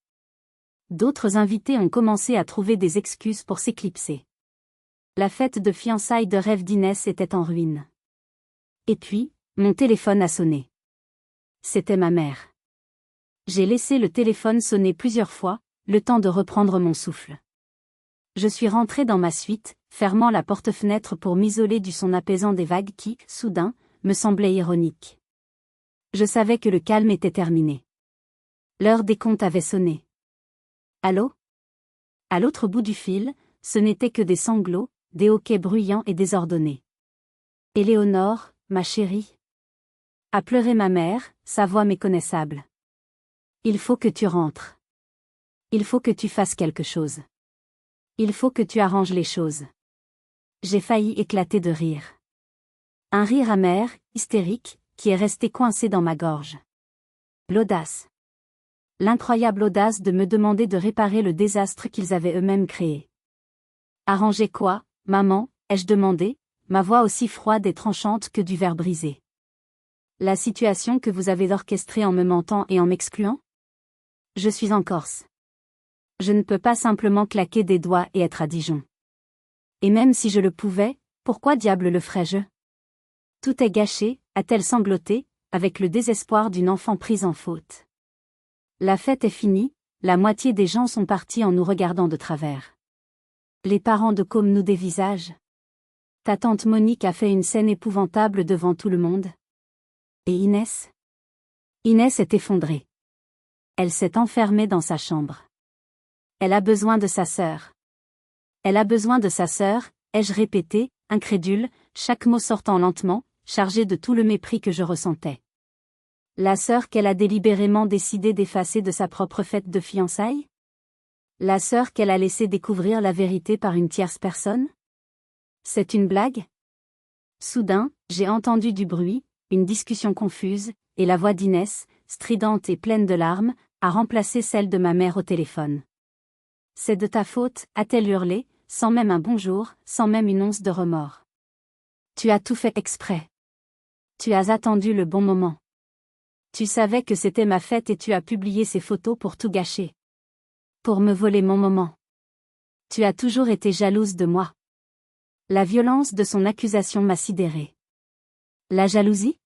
Speaker 1: D'autres invités ont commencé à trouver des excuses pour s'éclipser. La fête de fiançailles de rêve d'Inès était en ruine. Et puis, mon téléphone a sonné. C'était ma mère. J'ai laissé le téléphone sonner plusieurs fois, le temps de reprendre mon souffle. Je suis rentrée dans ma suite, fermant la porte-fenêtre pour m'isoler du son apaisant des vagues qui, soudain, me semblaient ironiques. Je savais que le calme était terminé. L'heure des comptes avait sonné. Allô? À l'autre bout du fil, ce n'était que des sanglots, des hoquets bruyants et désordonnés. Éléonore, ma chérie. A pleuré ma mère, sa voix méconnaissable. Il faut que tu rentres. Il faut que tu fasses quelque chose. Il faut que tu arranges les choses. J'ai failli éclater de rire. Un rire amer, hystérique, qui est resté coincé dans ma gorge. L'audace. L'incroyable audace de me demander de réparer le désastre qu'ils avaient eux-mêmes créé. Arranger quoi, maman, ai-je demandé, ma voix aussi froide et tranchante que du verre brisé. La situation que vous avez orchestrée en me mentant et en m'excluant? Je suis en Corse. Je ne peux pas simplement claquer des doigts et être à Dijon. Et même si je le pouvais, pourquoi diable le ferais-je? Tout est gâché, a-t-elle sangloté, avec le désespoir d'une enfant prise en faute. La fête est finie, la moitié des gens sont partis en nous regardant de travers. Les parents de Com nous dévisagent. Ta tante Monique a fait une scène épouvantable devant tout le monde. Et Inès? Inès est effondrée. Elle s'est enfermée dans sa chambre. Elle a besoin de sa sœur. Elle a besoin de sa sœur, ai-je répété, incrédule, chaque mot sortant lentement, chargé de tout le mépris que je ressentais. La sœur qu'elle a délibérément décidé d'effacer de sa propre fête de fiançailles? La sœur qu'elle a laissé découvrir la vérité par une tierce personne? C'est une blague? Soudain, j'ai entendu du bruit, une discussion confuse, et la voix d'Inès, stridente et pleine de larmes, a remplacé celle de ma mère au téléphone. C'est de ta faute, a-t-elle hurlé, sans même un bonjour, sans même une once de remords. Tu as tout fait exprès. Tu as attendu le bon moment. Tu savais que c'était ma fête et tu as publié ces photos pour tout gâcher. Pour me voler mon moment. Tu as toujours été jalouse de moi. La violence de son accusation m'a sidérée. La jalousie?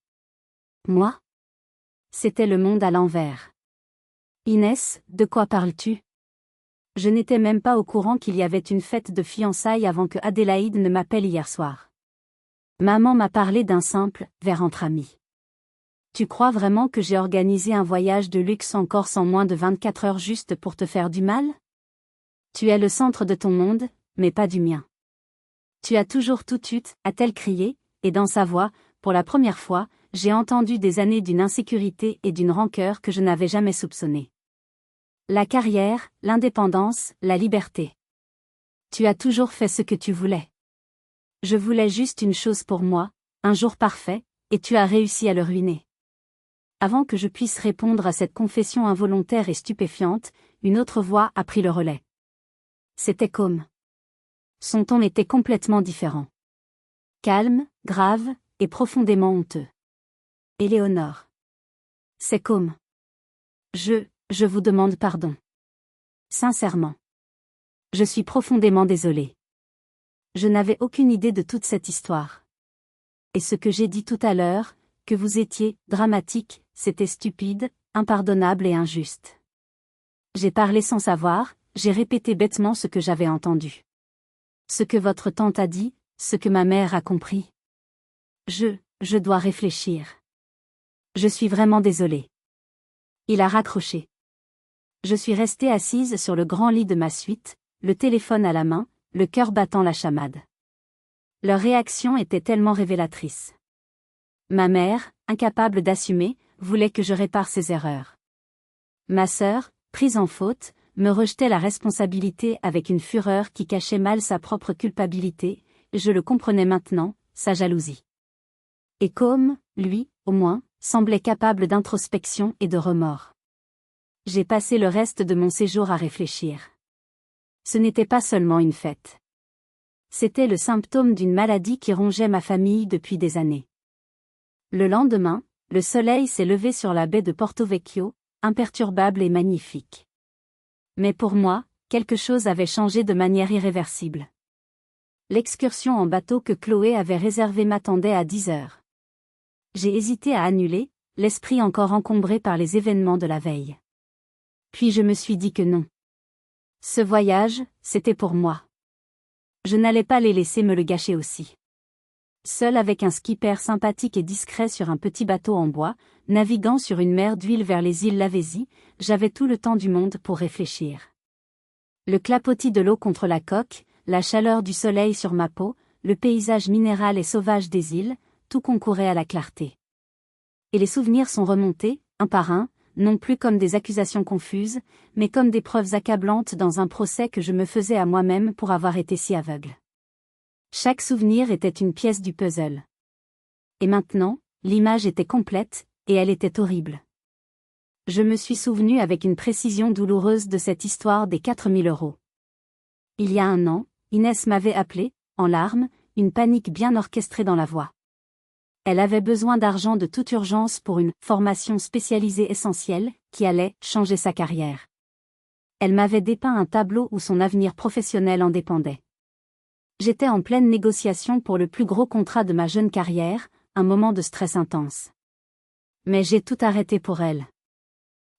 Speaker 1: Moi? C'était le monde à l'envers. Inès, de quoi parles-tu? Je n'étais même pas au courant qu'il y avait une fête de fiançailles avant que Adélaïde ne m'appelle hier soir. Maman m'a parlé d'un simple « verre entre amis ». Tu crois vraiment que j'ai organisé un voyage de luxe en Corse en moins de 24 heures juste pour te faire du mal? Tu es le centre de ton monde, mais pas du mien. Tu as toujours tout eu, a-t-elle crié, et dans sa voix, pour la première fois, j'ai entendu des années d'une insécurité et d'une rancœur que je n'avais jamais soupçonnées. La carrière, l'indépendance, la liberté. Tu as toujours fait ce que tu voulais. Je voulais juste une chose pour moi, un jour parfait, et tu as réussi à le ruiner. Avant que je puisse répondre à cette confession involontaire et stupéfiante, une autre voix a pris le relais. C'était Com. Son ton était complètement différent. Calme, grave, et profondément honteux. Éléonore. C'est Com. Je vous demande pardon. Sincèrement. Je suis profondément désolée. Je n'avais aucune idée de toute cette histoire. Et ce que j'ai dit tout à l'heure, que vous étiez dramatique, c'était stupide, impardonnable et injuste. J'ai parlé sans savoir, j'ai répété bêtement ce que j'avais entendu. Ce que votre tante a dit, ce que ma mère a compris. Je dois réfléchir. Je suis vraiment désolée. Il a raccroché. Je suis restée assise sur le grand lit de ma suite, le téléphone à la main, le cœur battant la chamade. Leur réaction était tellement révélatrice. Ma mère, incapable d'assumer, voulait que je répare ses erreurs. Ma sœur, prise en faute, me rejetait la responsabilité avec une fureur qui cachait mal sa propre culpabilité, je le comprenais maintenant, sa jalousie. Et Com, lui, au moins, semblait capable d'introspection et de remords. J'ai passé le reste de mon séjour à réfléchir. Ce n'était pas seulement une fête. C'était le symptôme d'une maladie qui rongeait ma famille depuis des années. Le lendemain, le soleil s'est levé sur la baie de Porto Vecchio, imperturbable et magnifique. Mais pour moi, quelque chose avait changé de manière irréversible. L'excursion en bateau que Chloé avait réservée m'attendait à 10 heures. J'ai hésité à annuler, l'esprit encore encombré par les événements de la veille. Puis je me suis dit que non. Ce voyage, c'était pour moi. Je n'allais pas les laisser me le gâcher aussi. Seul avec un skipper sympathique et discret sur un petit bateau en bois, naviguant sur une mer d'huile vers les îles Lavezzi, j'avais tout le temps du monde pour réfléchir. Le clapotis de l'eau contre la coque, la chaleur du soleil sur ma peau, le paysage minéral et sauvage des îles, tout concourait à la clarté. Et les souvenirs sont remontés, un par un, non plus comme des accusations confuses, mais comme des preuves accablantes dans un procès que je me faisais à moi-même pour avoir été si aveugle. Chaque souvenir était une pièce du puzzle. Et maintenant, l'image était complète, et elle était horrible. Je me suis souvenu avec une précision douloureuse de cette histoire des 4000 €. Il y a un an, Inès m'avait appelé, en larmes, une panique bien orchestrée dans la voix. Elle avait besoin d'argent de toute urgence pour une formation spécialisée essentielle, qui allait changer sa carrière. Elle m'avait dépeint un tableau où son avenir professionnel en dépendait. J'étais en pleine négociation pour le plus gros contrat de ma jeune carrière, un moment de stress intense. Mais j'ai tout arrêté pour elle.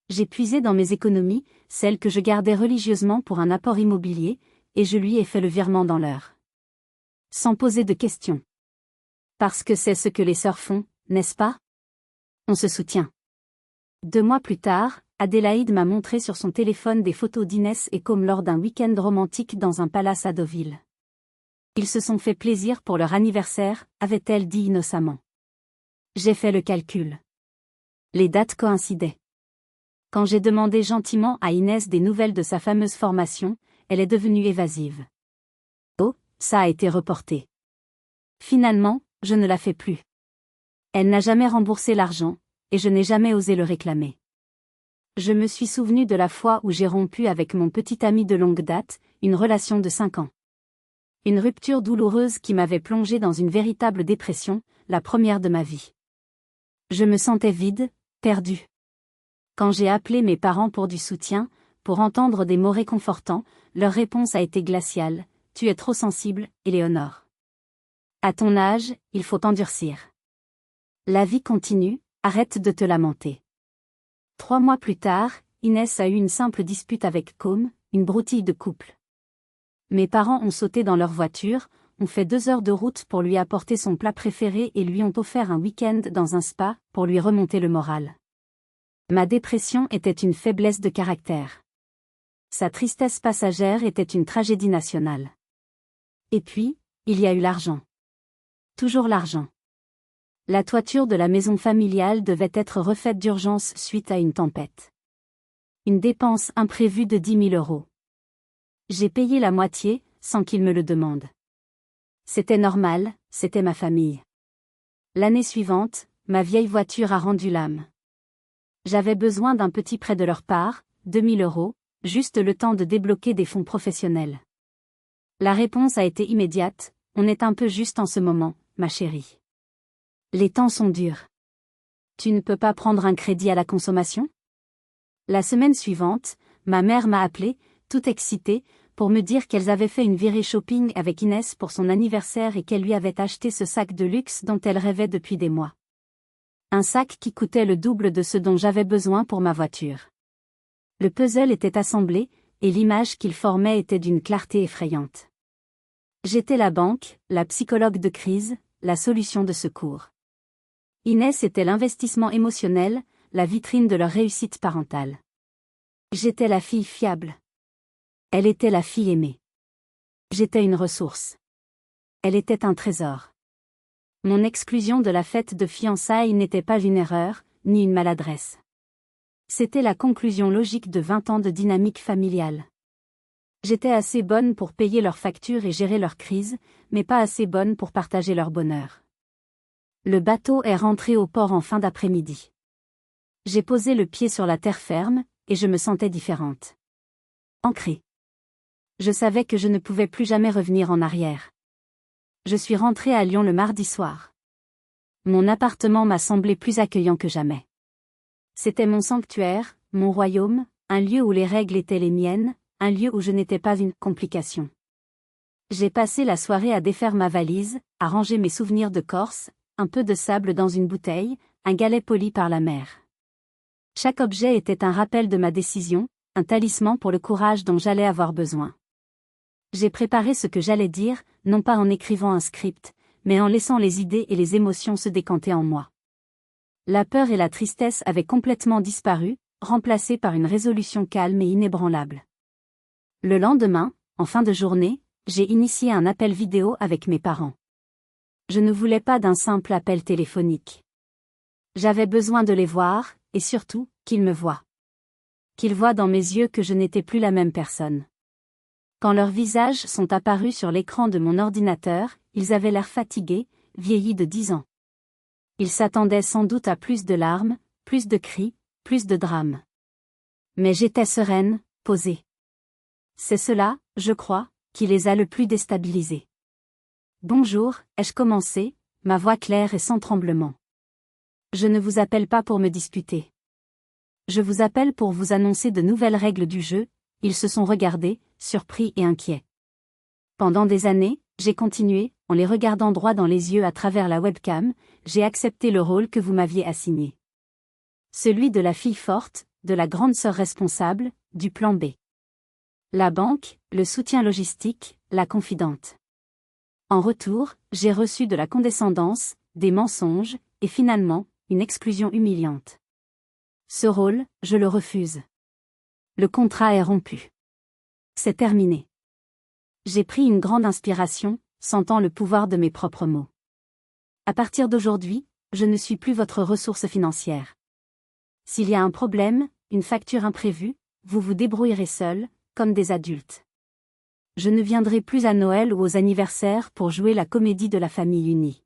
Speaker 1: J'ai puisé dans mes économies, celles que je gardais religieusement pour un apport immobilier, et je lui ai fait le virement dans l'heure. Sans poser de questions. Parce que c'est ce que les sœurs font, n'est-ce pas? On se soutient. 2 mois plus tard, Adélaïde m'a montré sur son téléphone des photos d'Inès et Com lors d'un week-end romantique dans un palace à Deauville. Ils se sont fait plaisir pour leur anniversaire, avait-elle dit innocemment. J'ai fait le calcul. Les dates coïncidaient. Quand j'ai demandé gentiment à Inès des nouvelles de sa fameuse formation, elle est devenue évasive. Oh, ça a été reporté. Finalement, je ne la fais plus. Elle n'a jamais remboursé l'argent, et je n'ai jamais osé le réclamer. Je me suis souvenu de la fois où j'ai rompu avec mon petit ami de longue date, une relation de 5 ans. Une rupture douloureuse qui m'avait plongé dans une véritable dépression, la première de ma vie. Je me sentais vide, perdu. Quand j'ai appelé mes parents pour du soutien, pour entendre des mots réconfortants, leur réponse a été glaciale. Tu es trop sensible, Éléonore. À ton âge, il faut endurcir. La vie continue, arrête de te lamenter. 3 mois plus tard, Inès a eu une simple dispute avec Com, une broutille de couple. Mes parents ont sauté dans leur voiture, ont fait 2 heures de route pour lui apporter son plat préféré et lui ont offert un week-end dans un spa, pour lui remonter le moral. Ma dépression était une faiblesse de caractère. Sa tristesse passagère était une tragédie nationale. Et puis, il y a eu l'argent. Toujours l'argent. La toiture de la maison familiale devait être refaite d'urgence suite à une tempête. Une dépense imprévue de 10 000 €. J'ai payé la moitié, sans qu'il me le demande. C'était normal, c'était ma famille. L'année suivante, ma vieille voiture a rendu l'âme. J'avais besoin d'un petit prêt de leur part, 2 000 €, juste le temps de débloquer des fonds professionnels. La réponse a été immédiate, on est un peu juste en ce moment, ma chérie. Les temps sont durs. Tu ne peux pas prendre un crédit à la consommation? La semaine suivante, ma mère m'a appelé, toute excitée, pour me dire qu'elles avaient fait une virée shopping avec Inès pour son anniversaire et qu'elle lui avait acheté ce sac de luxe dont elle rêvait depuis des mois. Un sac qui coûtait le double de ce dont j'avais besoin pour ma voiture. Le puzzle était assemblé, et l'image qu'il formait était d'une clarté effrayante. J'étais la banque, la psychologue de crise, la solution de secours. Inès était l'investissement émotionnel, la vitrine de leur réussite parentale. J'étais la fille fiable. Elle était la fille aimée. J'étais une ressource. Elle était un trésor. Mon exclusion de la fête de fiançailles n'était pas une erreur, ni une maladresse. C'était la conclusion logique de 20 ans de dynamique familiale. J'étais assez bonne pour payer leurs factures et gérer leurs crises, mais pas assez bonne pour partager leur bonheur. Le bateau est rentré au port en fin d'après-midi. J'ai posé le pied sur la terre ferme, et je me sentais différente. Ancrée. Je savais que je ne pouvais plus jamais revenir en arrière. Je suis rentrée à Lyon le mardi soir. Mon appartement m'a semblé plus accueillant que jamais. C'était mon sanctuaire, mon royaume, un lieu où les règles étaient les miennes, un lieu où je n'étais pas une complication. J'ai passé la soirée à défaire ma valise, à ranger mes souvenirs de Corse, un peu de sable dans une bouteille, un galet poli par la mer. Chaque objet était un rappel de ma décision, un talisman pour le courage dont j'allais avoir besoin. J'ai préparé ce que j'allais dire, non pas en écrivant un script, mais en laissant les idées et les émotions se décanter en moi. La peur et la tristesse avaient complètement disparu, remplacées par une résolution calme et inébranlable. Le lendemain, en fin de journée, j'ai initié un appel vidéo avec mes parents. Je ne voulais pas d'un simple appel téléphonique. J'avais besoin de les voir, et surtout, qu'ils me voient. Qu'ils voient dans mes yeux que je n'étais plus la même personne. Quand leurs visages sont apparus sur l'écran de mon ordinateur, ils avaient l'air fatigués, vieillis de 10 ans. Il s'attendait sans doute à plus de larmes, plus de cris, plus de drames. Mais j'étais sereine, posée. C'est cela, je crois, qui les a le plus déstabilisés. Bonjour, ai-je commencé, ma voix claire et sans tremblement. Je ne vous appelle pas pour me disputer. Je vous appelle pour vous annoncer de nouvelles règles du jeu. Ils se sont regardés, surpris et inquiets. Pendant des années, j'ai continué, en les regardant droit dans les yeux à travers la webcam, j'ai accepté le rôle que vous m'aviez assigné. Celui de la fille forte, de la grande sœur responsable, du plan B. La banque, le soutien logistique, la confidente. En retour, j'ai reçu de la condescendance, des mensonges, et finalement, une exclusion humiliante. Ce rôle, je le refuse. Le contrat est rompu. C'est terminé. J'ai pris une grande inspiration, sentant le pouvoir de mes propres mots. À partir d'aujourd'hui, je ne suis plus votre ressource financière. S'il y a un problème, une facture imprévue, vous vous débrouillerez seul, comme des adultes. Je ne viendrai plus à Noël ou aux anniversaires pour jouer la comédie de la famille unie.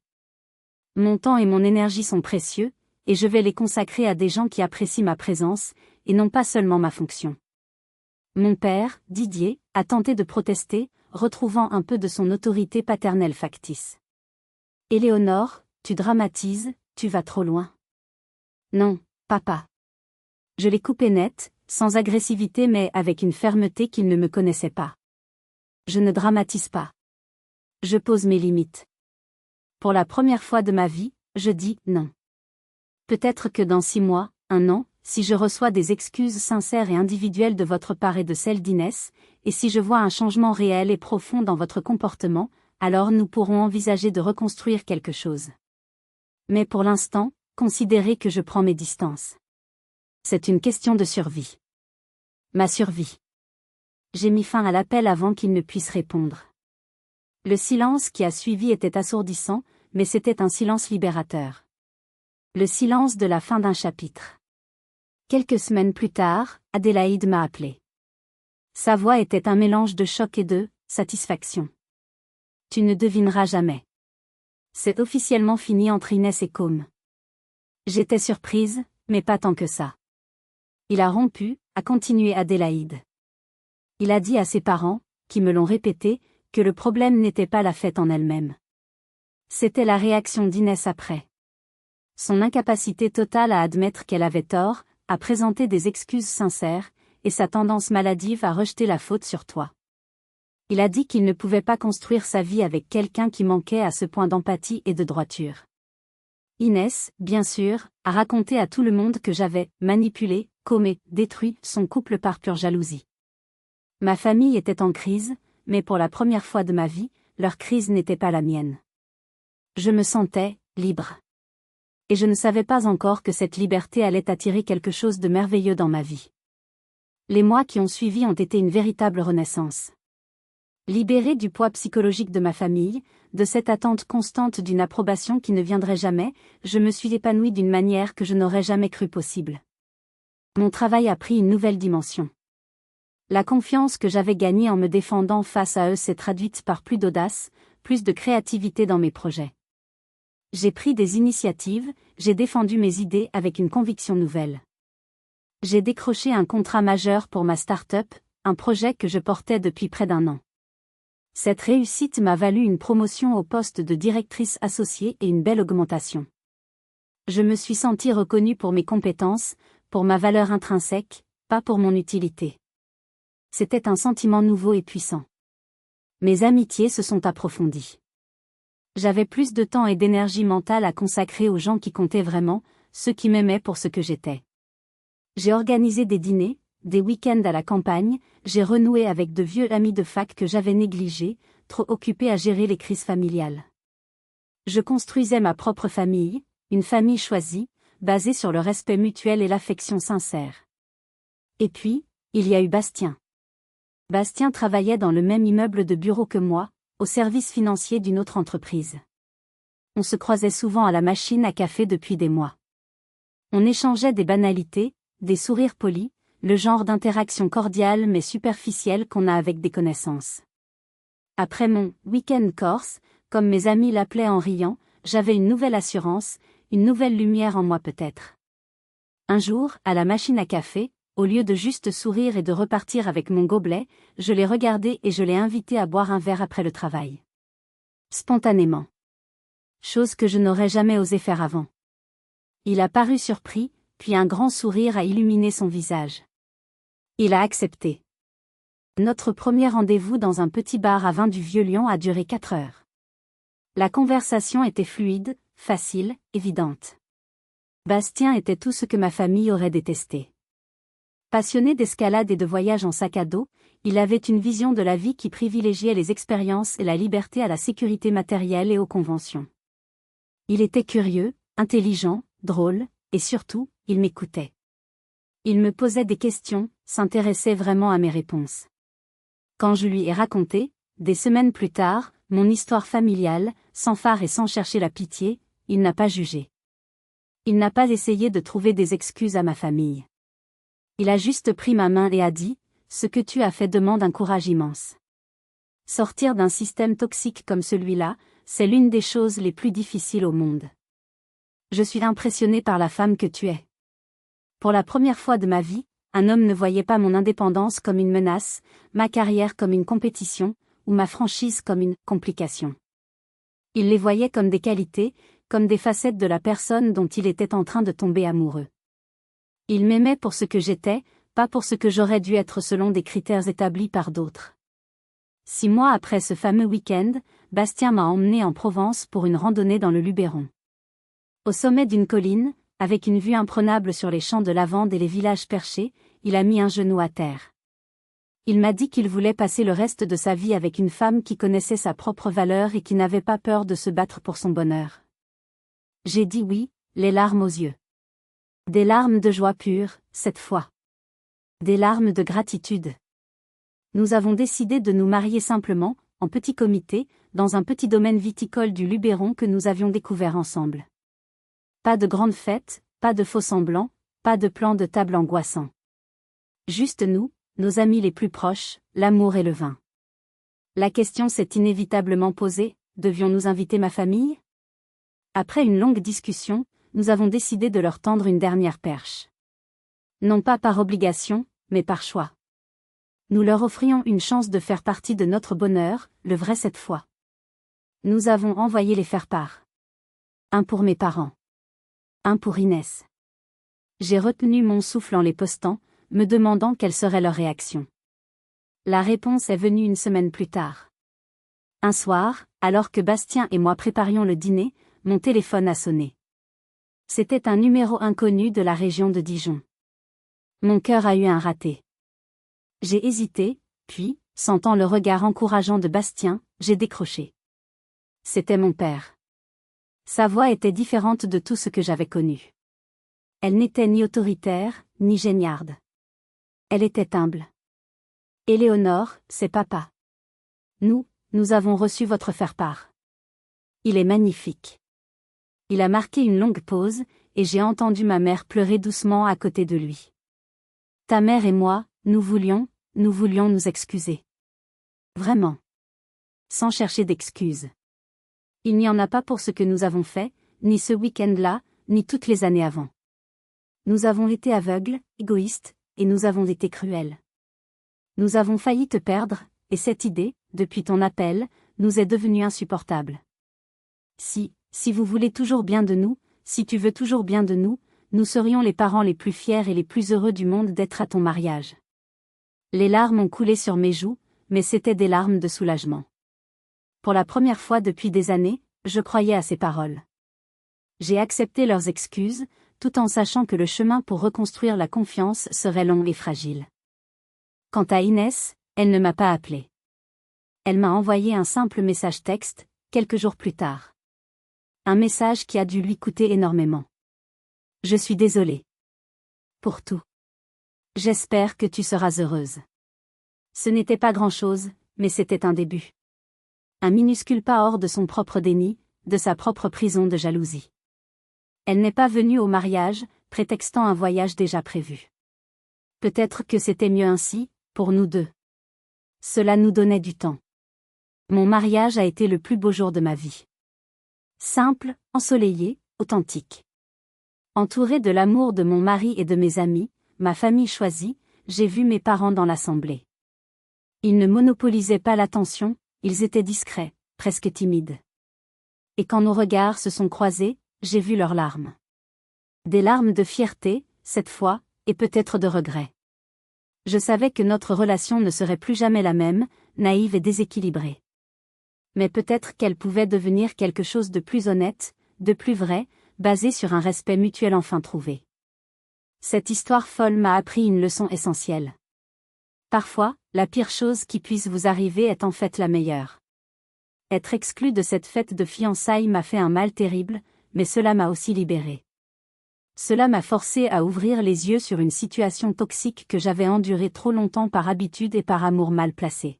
Speaker 1: Mon temps et mon énergie sont précieux, et je vais les consacrer à des gens qui apprécient ma présence, et non pas seulement ma fonction. Mon père, Didier, a tenté de protester, retrouvant un peu de son autorité paternelle factice. Éléonore, tu dramatises, tu vas trop loin. Non, papa. Je l'ai coupé net, sans agressivité mais avec une fermeté qu'il ne me connaissait pas. Je ne dramatise pas. Je pose mes limites. Pour la première fois de ma vie, je dis non. Peut-être que dans 6 mois, 1 an, si je reçois des excuses sincères et individuelles de votre part et de celle d'Inès, et si je vois un changement réel et profond dans votre comportement, alors nous pourrons envisager de reconstruire quelque chose. Mais pour l'instant, considérez que je prends mes distances. C'est une question de survie. Ma survie. J'ai mis fin à l'appel avant qu'il ne puisse répondre. Le silence qui a suivi était assourdissant, mais c'était un silence libérateur. Le silence de la fin d'un chapitre. Quelques semaines plus tard, Adélaïde m'a appelé. Sa voix était un mélange de choc et de satisfaction. Tu ne devineras jamais. C'est officiellement fini entre Inès et Com. J'étais surprise, mais pas tant que ça. Il a rompu, a continué Adélaïde. Il a dit à ses parents, qui me l'ont répété, que le problème n'était pas la fête en elle-même. C'était la réaction d'Inès après. Son incapacité totale à admettre qu'elle avait tort, à présenter des excuses sincères, et sa tendance maladive à rejeter la faute sur toi. Il a dit qu'il ne pouvait pas construire sa vie avec quelqu'un qui manquait à ce point d'empathie et de droiture. Inès, bien sûr, a raconté à tout le monde que j'avais manipulé, commis, détruit son couple par pure jalousie. Ma famille était en crise, mais pour la première fois de ma vie, leur crise n'était pas la mienne. Je me sentais libre. Et je ne savais pas encore que cette liberté allait attirer quelque chose de merveilleux dans ma vie. Les mois qui ont suivi ont été une véritable renaissance. Libérée du poids psychologique de ma famille, de cette attente constante d'une approbation qui ne viendrait jamais, je me suis épanouie d'une manière que je n'aurais jamais cru possible. Mon travail a pris une nouvelle dimension. La confiance que j'avais gagnée en me défendant face à eux s'est traduite par plus d'audace, plus de créativité dans mes projets. J'ai pris des initiatives, j'ai défendu mes idées avec une conviction nouvelle. J'ai décroché un contrat majeur pour ma start-up, un projet que je portais depuis près d'1 an. Cette réussite m'a valu une promotion au poste de directrice associée et une belle augmentation. Je me suis sentie reconnue pour mes compétences, pour ma valeur intrinsèque, pas pour mon utilité. C'était un sentiment nouveau et puissant. Mes amitiés se sont approfondies. J'avais plus de temps et d'énergie mentale à consacrer aux gens qui comptaient vraiment, ceux qui m'aimaient pour ce que j'étais. J'ai organisé des dîners, des week-ends à la campagne, j'ai renoué avec de vieux amis de fac que j'avais négligés, trop occupés à gérer les crises familiales. Je construisais ma propre famille, une famille choisie, basée sur le respect mutuel et l'affection sincère. Et puis, il y a eu Bastien. Bastien travaillait dans le même immeuble de bureau que moi, au service financier d'une autre entreprise. On se croisait souvent à la machine à café depuis des mois. On échangeait des banalités, des sourires polis, le genre d'interaction cordiale mais superficielle qu'on a avec des connaissances. Après mon « week-end corse », comme mes amis l'appelaient en riant, j'avais une nouvelle assurance, une nouvelle lumière en moi peut-être. Un jour, à la machine à café, au lieu de juste sourire et de repartir avec mon gobelet, je l'ai regardé et je l'ai invité à boire un verre après le travail. Spontanément. Chose que je n'aurais jamais osé faire avant. Il a paru surpris, puis un grand sourire a illuminé son visage. Il a accepté. Notre premier rendez-vous dans un petit bar à vin du Vieux-Lyon a duré 4 heures. La conversation était fluide, facile, évidente. Bastien était tout ce que ma famille aurait détesté. Passionné d'escalade et de voyage en sac à dos, il avait une vision de la vie qui privilégiait les expériences et la liberté à la sécurité matérielle et aux conventions. Il était curieux, intelligent, drôle, et surtout, il m'écoutait. Il me posait des questions, s'intéressait vraiment à mes réponses. Quand je lui ai raconté, des semaines plus tard, mon histoire familiale, sans phare et sans chercher la pitié, il n'a pas jugé. Il n'a pas essayé de trouver des excuses à ma famille. Il a juste pris ma main et a dit, « Ce que tu as fait demande un courage immense. » Sortir d'un système toxique comme celui-là, c'est l'une des choses les plus difficiles au monde. Je suis impressionné par la femme que tu es. Pour la première fois de ma vie, un homme ne voyait pas mon indépendance comme une menace, ma carrière comme une compétition, ou ma franchise comme une complication. Il les voyait comme des qualités, comme des facettes de la personne dont il était en train de tomber amoureux. Il m'aimait pour ce que j'étais, pas pour ce que j'aurais dû être selon des critères établis par d'autres. 6 mois après ce fameux week-end, Bastien m'a emmené en Provence pour une randonnée dans le Luberon. Au sommet d'une colline, avec une vue imprenable sur les champs de lavande et les villages perchés, il a mis un genou à terre. Il m'a dit qu'il voulait passer le reste de sa vie avec une femme qui connaissait sa propre valeur et qui n'avait pas peur de se battre pour son bonheur. J'ai dit oui, les larmes aux yeux. Des larmes de joie pure, cette fois. Des larmes de gratitude. Nous avons décidé de nous marier simplement, en petit comité, dans un petit domaine viticole du Luberon que nous avions découvert ensemble. Pas de grandes fêtes, pas de faux-semblants, pas de plans de table angoissants. Juste nous, nos amis les plus proches, l'amour et le vin. La question s'est inévitablement posée, devions-nous inviter ma famille ? Après une longue discussion, nous avons décidé de leur tendre une dernière perche. Non pas par obligation, mais par choix. Nous leur offrions une chance de faire partie de notre bonheur, le vrai cette fois. Nous avons envoyé les faire-part. Un pour mes parents. Un pour Inès. J'ai retenu mon souffle en les postant, me demandant quelle serait leur réaction. La réponse est venue une semaine plus tard. Un soir, alors que Bastien et moi préparions le dîner, mon téléphone a sonné. C'était un numéro inconnu de la région de Dijon. Mon cœur a eu un raté. J'ai hésité, puis, sentant le regard encourageant de Bastien, j'ai décroché. C'était mon père. Sa voix était différente de tout ce que j'avais connu. Elle n'était ni autoritaire, ni géniarde. Elle était humble. Éléonore, c'est papa. Nous avons reçu votre faire-part. Il est magnifique. Il a marqué une longue pause, et j'ai entendu ma mère pleurer doucement à côté de lui. Ta mère et moi, nous voulions nous excuser. Vraiment. Sans chercher d'excuses. Il n'y en a pas pour ce que nous avons fait, ni ce week-end-là, ni toutes les années avant. Nous avons été aveugles, égoïstes, et nous avons été cruels. Nous avons failli te perdre, et cette idée, depuis ton appel, nous est devenue insupportable. Si vous voulez toujours bien de nous, si tu veux toujours bien de nous, nous serions les parents les plus fiers et les plus heureux du monde d'être à ton mariage. Les larmes ont coulé sur mes joues, mais c'étaient des larmes de soulagement. Pour la première fois depuis des années, je croyais à ces paroles. J'ai accepté leurs excuses, tout en sachant que le chemin pour reconstruire la confiance serait long et fragile. Quant à Inès, elle ne m'a pas appelé. Elle m'a envoyé un simple message texte, quelques jours plus tard. Un message qui a dû lui coûter énormément. Je suis désolée. Pour tout. J'espère que tu seras heureuse. Ce n'était pas grand-chose, mais c'était un début. Un minuscule pas hors de son propre déni, de sa propre prison de jalousie. Elle n'est pas venue au mariage, prétextant un voyage déjà prévu. Peut-être que c'était mieux ainsi, pour nous deux. Cela nous donnait du temps. Mon mariage a été le plus beau jour de ma vie. Simple, ensoleillé, authentique. Entourée de l'amour de mon mari et de mes amis, ma famille choisie, j'ai vu mes parents dans l'assemblée. Ils ne monopolisaient pas l'attention, ils étaient discrets, presque timides. Et quand nos regards se sont croisés, j'ai vu leurs larmes. Des larmes de fierté, cette fois, et peut-être de regret. Je savais que notre relation ne serait plus jamais la même, naïve et déséquilibrée. Mais peut-être qu'elle pouvait devenir quelque chose de plus honnête, de plus vrai, basé sur un respect mutuel enfin trouvé. Cette histoire folle m'a appris une leçon essentielle. Parfois, la pire chose qui puisse vous arriver est en fait la meilleure. Être exclu de cette fête de fiançailles m'a fait un mal terrible, mais cela m'a aussi libéré. Cela m'a forcé à ouvrir les yeux sur une situation toxique que j'avais endurée trop longtemps par habitude et par amour mal placé.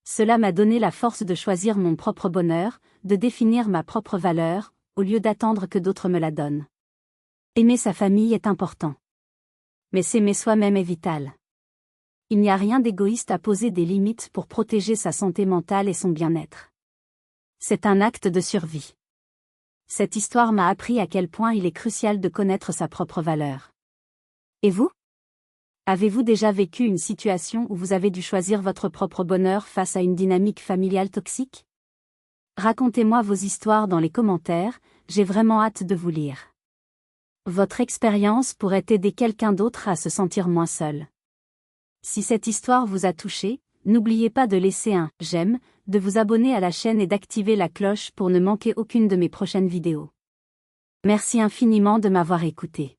Speaker 1: Cela m'a donné la force de choisir mon propre bonheur, de définir ma propre valeur, au lieu d'attendre que d'autres me la donnent. Aimer sa famille est important. Mais s'aimer soi-même est vital. Il n'y a rien d'égoïste à poser des limites pour protéger sa santé mentale et son bien-être. C'est un acte de survie. Cette histoire m'a appris à quel point il est crucial de connaître sa propre valeur. Et vous? Avez-vous déjà vécu une situation où vous avez dû choisir votre propre bonheur face à une dynamique familiale toxique? Racontez-moi vos histoires dans les commentaires, j'ai vraiment hâte de vous lire. Votre expérience pourrait aider quelqu'un d'autre à se sentir moins seul. Si cette histoire vous a touché, n'oubliez pas de laisser un « j'aime », de vous abonner à la chaîne et d'activer la cloche pour ne manquer aucune de mes prochaines vidéos. Merci infiniment de m'avoir écouté.